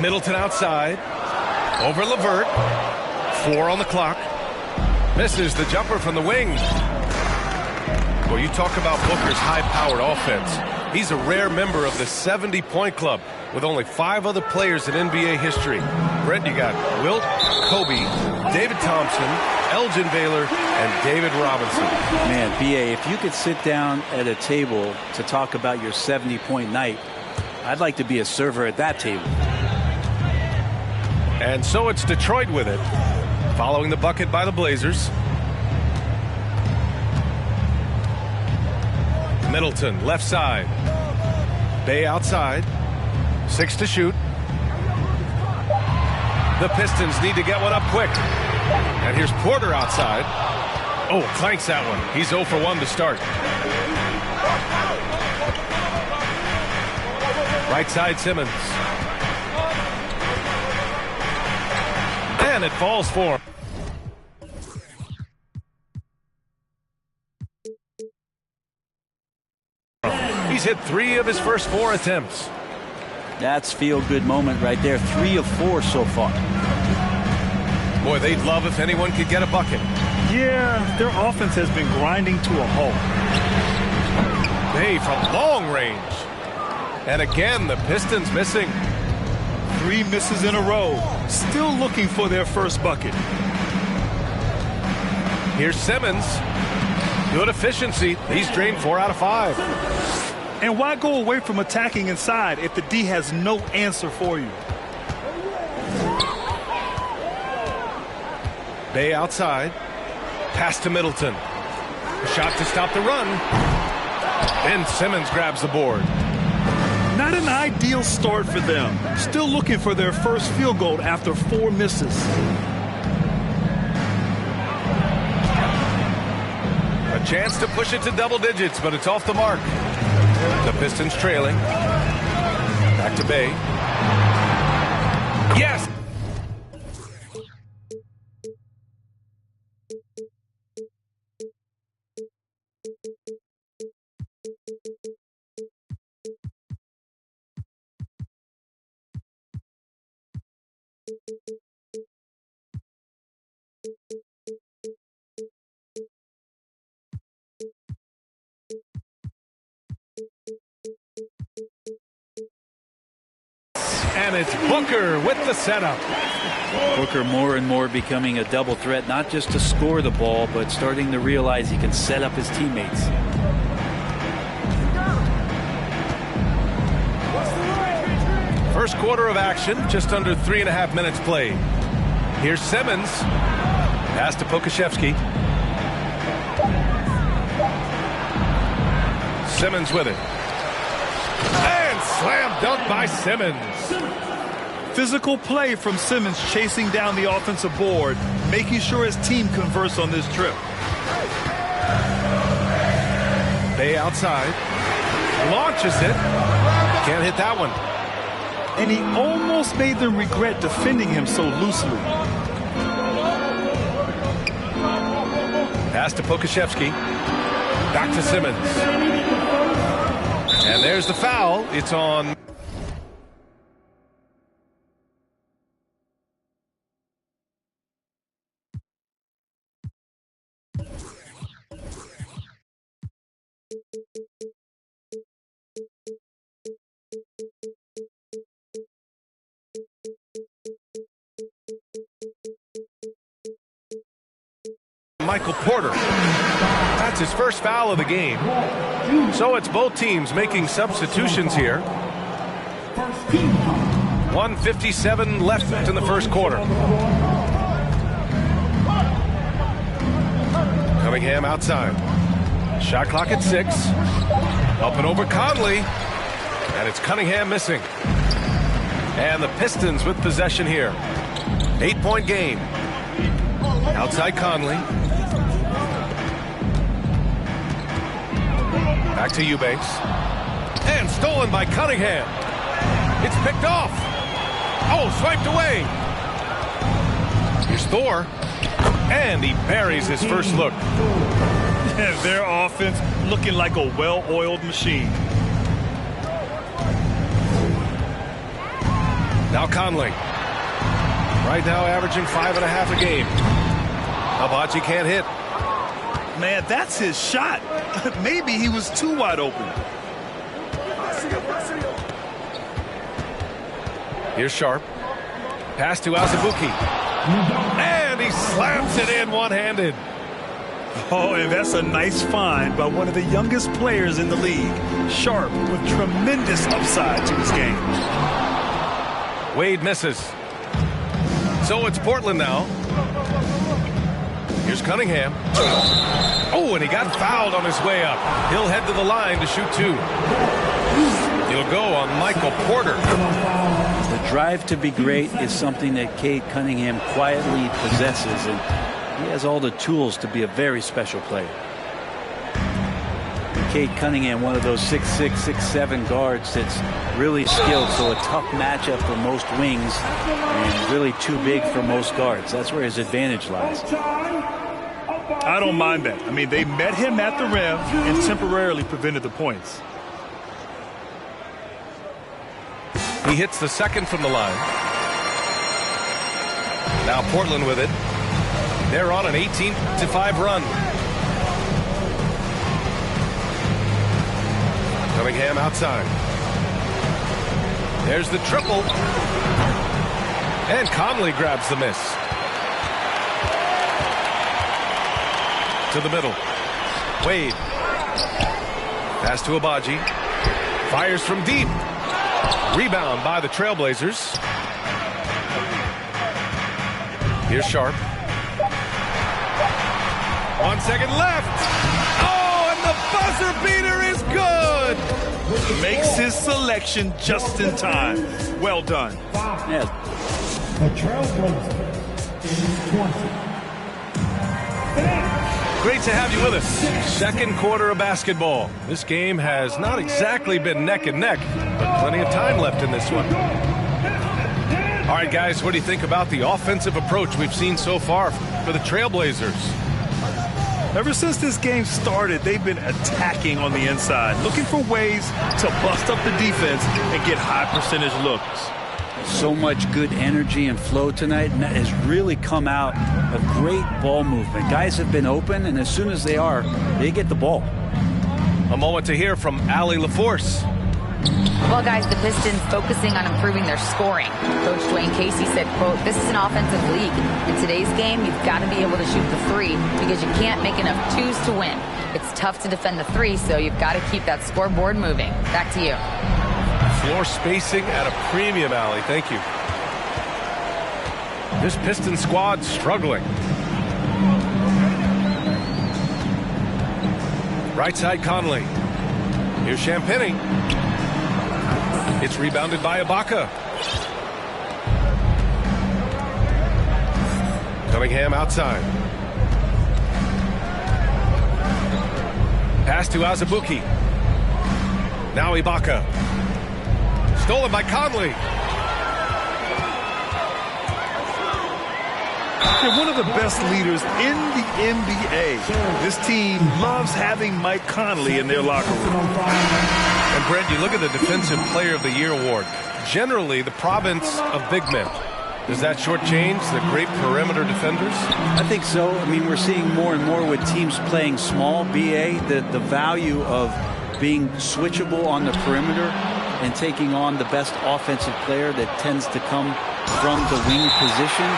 Middleton outside. Over LeVert. 4 on the clock. Misses the jumper from the wing. Well, you talk about Booker's high-powered offense. He's a rare member of the 70-point club with only 5 other players in NBA history. Brent, you got Wilt, Kobe, David Thompson, Elgin Baylor, and David Robinson. Man, B.A., if you could sit down at a table to talk about your 70-point night, I'd like to be a server at that table. And so it's Detroit with it, following the bucket by the Blazers. Middleton, left side. Bay outside. 6 to shoot. The Pistons need to get one up quick. And here's Porter outside. Oh, clanks that one. He's 0 for 1 to start. Right side, Simmons. And it falls for him. He's hit 3 of his first 4 attempts. That's feel-good moment right there. 3 of 4 so far. Boy, they'd love if anyone could get a bucket. Yeah, their offense has been grinding to a halt. Bay from long range. And again, the Pistons missing. 3 misses in a row. Still looking for their first bucket. Here's Simmons. Good efficiency. He's drained 4 out of 5. And why go away from attacking inside if the D has no answer for you? Bay outside. Pass to Middleton. A shot to stop the run. Ben Simmons grabs the board. Not an ideal start for them. Still looking for their first field goal after 4 misses. A chance to push it to double digits, but it's off the mark. The Pistons trailing. Back to Bay. Yes! And it's Booker with the setup. Booker more and more becoming a double threat, not just to score the ball, but starting to realize he can set up his teammates. First quarter of action, just under 3.5 minutes played. Here's Simmons. Pass to Pokashevsky. Simmons with it. And slam dunk by Simmons. Physical play from Simmons chasing down the offensive board, making sure his team converts on this trip. Bay outside. Launches it. Can't hit that one. And he almost made them regret defending him so loosely. Pass to Pokashevsky. Back to Simmons. And there's the foul. It's on. Michael Porter. That's his first foul of the game. So it's both teams making substitutions here. 1:57 left in the first quarter. Cunningham outside. Shot clock at 6. Up and over Conley. And it's Cunningham missing. And the Pistons with possession here. 8-point game. Outside Conley. Back to Eubanks. And stolen by Cunningham. It's picked off. Oh, swiped away. Here's Thor. And he buries his first look. Their offense looking like a well-oiled machine. Now Conley. Right now averaging 5.5 a game. Abaji can't hit. Man, that's his shot. Maybe he was too wide open. Here's Sharp. Pass to Azubuike. And he slams it in one-handed. Oh, and that's a nice find by one of the youngest players in the league. Sharp with tremendous upside to his game. Wade misses. So it's Portland now. Here's Cunningham. Oh, and he got fouled on his way up. He'll head to the line to shoot 2. He'll go on Michael Porter. The drive to be great is something that Cade Cunningham quietly possesses, and he has all the tools to be a very special player. Cade Cunningham, one of those 6'6", 6'7" guards that's really skilled, so a tough matchup for most wings and really too big for most guards. That's where his advantage lies. I don't mind that. I mean, they met him at the rim and temporarily prevented the points. He hits the second from the line. Now Portland with it. They're on an 18-5 run. Cunningham outside. There's the triple. And Conley grabs the miss. To the middle. Wade. Pass to Abaji. Fires from deep. Rebound by the Trailblazers. Here's Sharp. 1 second left. Oh, and the buzzer beater is Makes his selection just in time. Well done. Yeah. The Trailblazers in 20. Great to have you with us. Second quarter of basketball. This game has not exactly been neck and neck, but plenty of time left in this one. All right, guys, what do you think about the offensive approach we've seen so far for the Trailblazers? Ever since this game started, they've been attacking on the inside, looking for ways to bust up the defense and get high percentage looks. So much good energy and flow tonight, and that has really come out of great ball movement. Guys have been open, and as soon as they are, they get the ball. A moment to hear from Allie LaForce. Well, guys, the Pistons focusing on improving their scoring. Coach Dwayne Casey said, quote, "This is an offensive league. In today's game, you've got to be able to shoot the three because you can't make enough twos to win. It's tough to defend the three, so you've got to keep that scoreboard moving." Back to you. Floor spacing at a premium, Allie. Thank you. This Piston squad struggling. Right side Conley. Here's Champagny. It's rebounded by Ibaka. Cunningham outside. Pass to Azubuike. Now Ibaka. Stolen by Conley. They're one of the best leaders in the NBA. This team loves having Mike Conley in their locker room. And Brent, you look at the Defensive Player of the Year award. Generally, the province of big men. Does that shortchange the great perimeter defenders? I think so. I mean, we're seeing more and more with teams playing small, BA, the value of being switchable on the perimeter and taking on the best offensive player that tends to come from the wing position.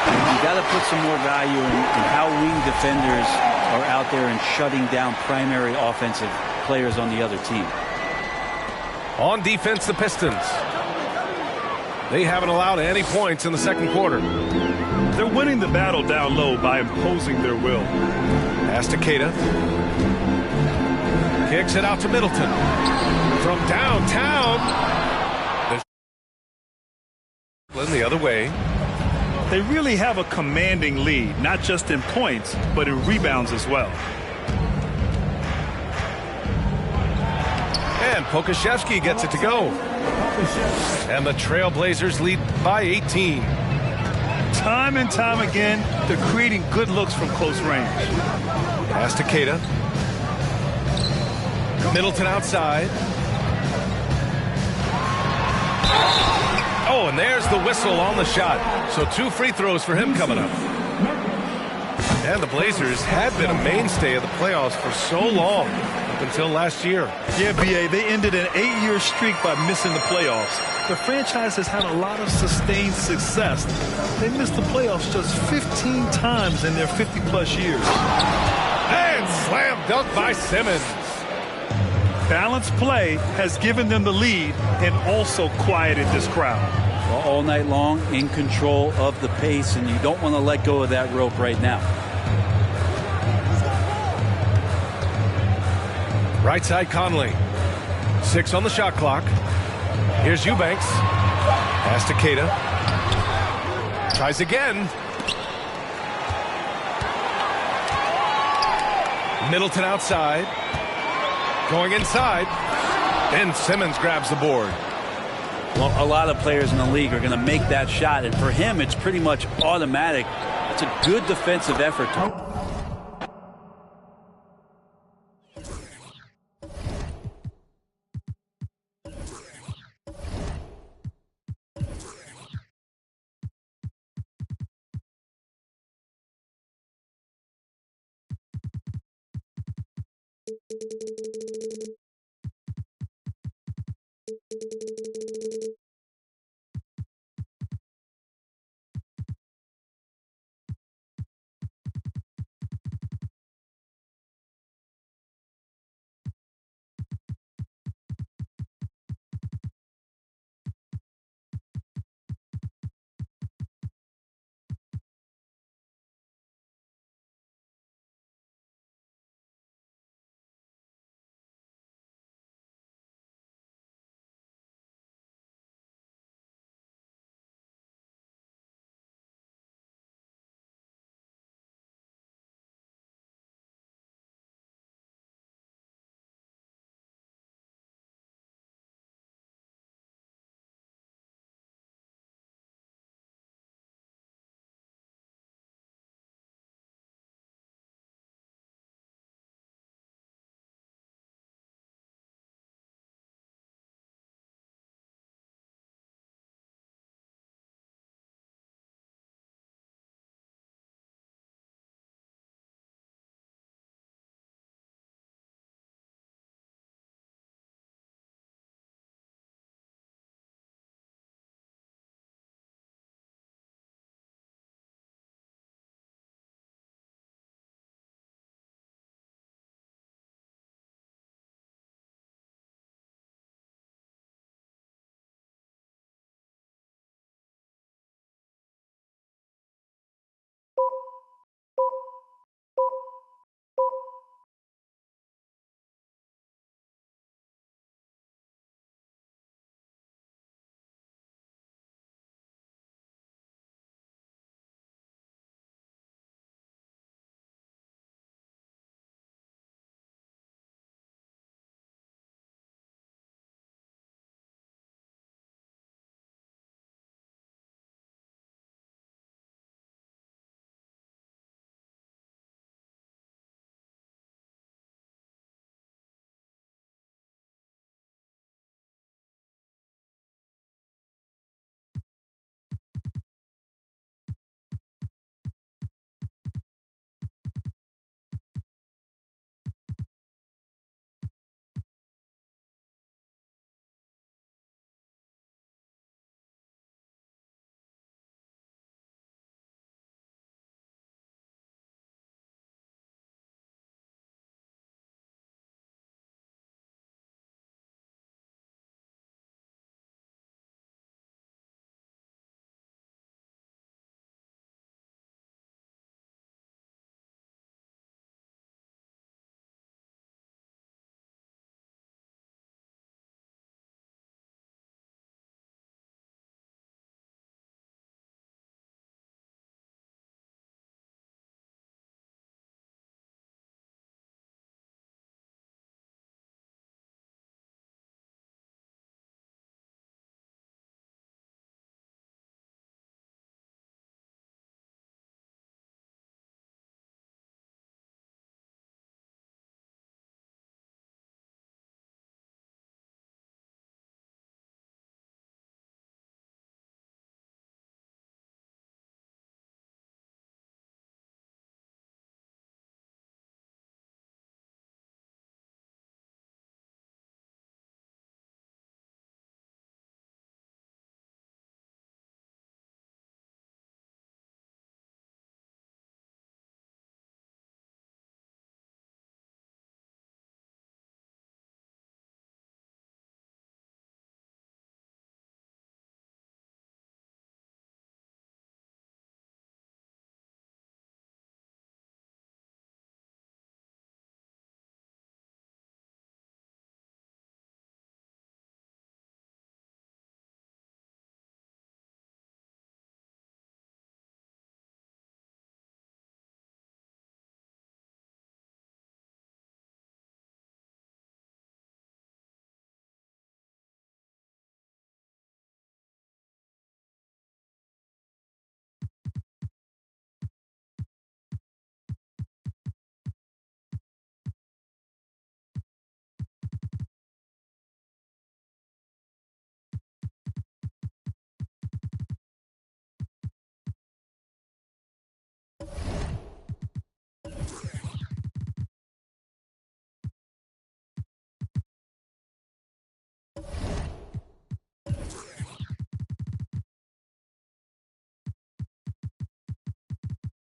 You got to put some more value in how wing defenders are out there and shutting down primary offensive players on the other team. On defense, the Pistons. They haven't allowed any points in the second quarter. They're winning the battle down low by imposing their will. Pass to Queta. Kicks it out to Middleton. From downtown. The other way. They really have a commanding lead, not just in points, but in rebounds as well. And Pokusevski gets it to go. And the Trailblazers lead by 18. Time and time again, they're creating good looks from close range. Pass to Queta. Middleton outside. Oh, and there's the whistle on the shot. So 2 free throws for him coming up. And the Blazers had been a mainstay of the playoffs for so long, up until last year. Yeah, B.A., they ended an 8-year streak by missing the playoffs. The franchise has had a lot of sustained success. They missed the playoffs just 15 times in their 50-plus years. And slam dunk by Simmons. Balanced play has given them the lead and also quieted this crowd. Well, all night long, in control of the pace, and you don't want to let go of that rope right now. Right side Conley. 6 on the shot clock. Here's Eubanks. Pass to Queta. Tries again. Middleton outside. Going inside. And Simmons grabs the board. Well, a lot of players in the league are going to make that shot, and for him, it's pretty much automatic. It's a good defensive effort.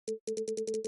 you.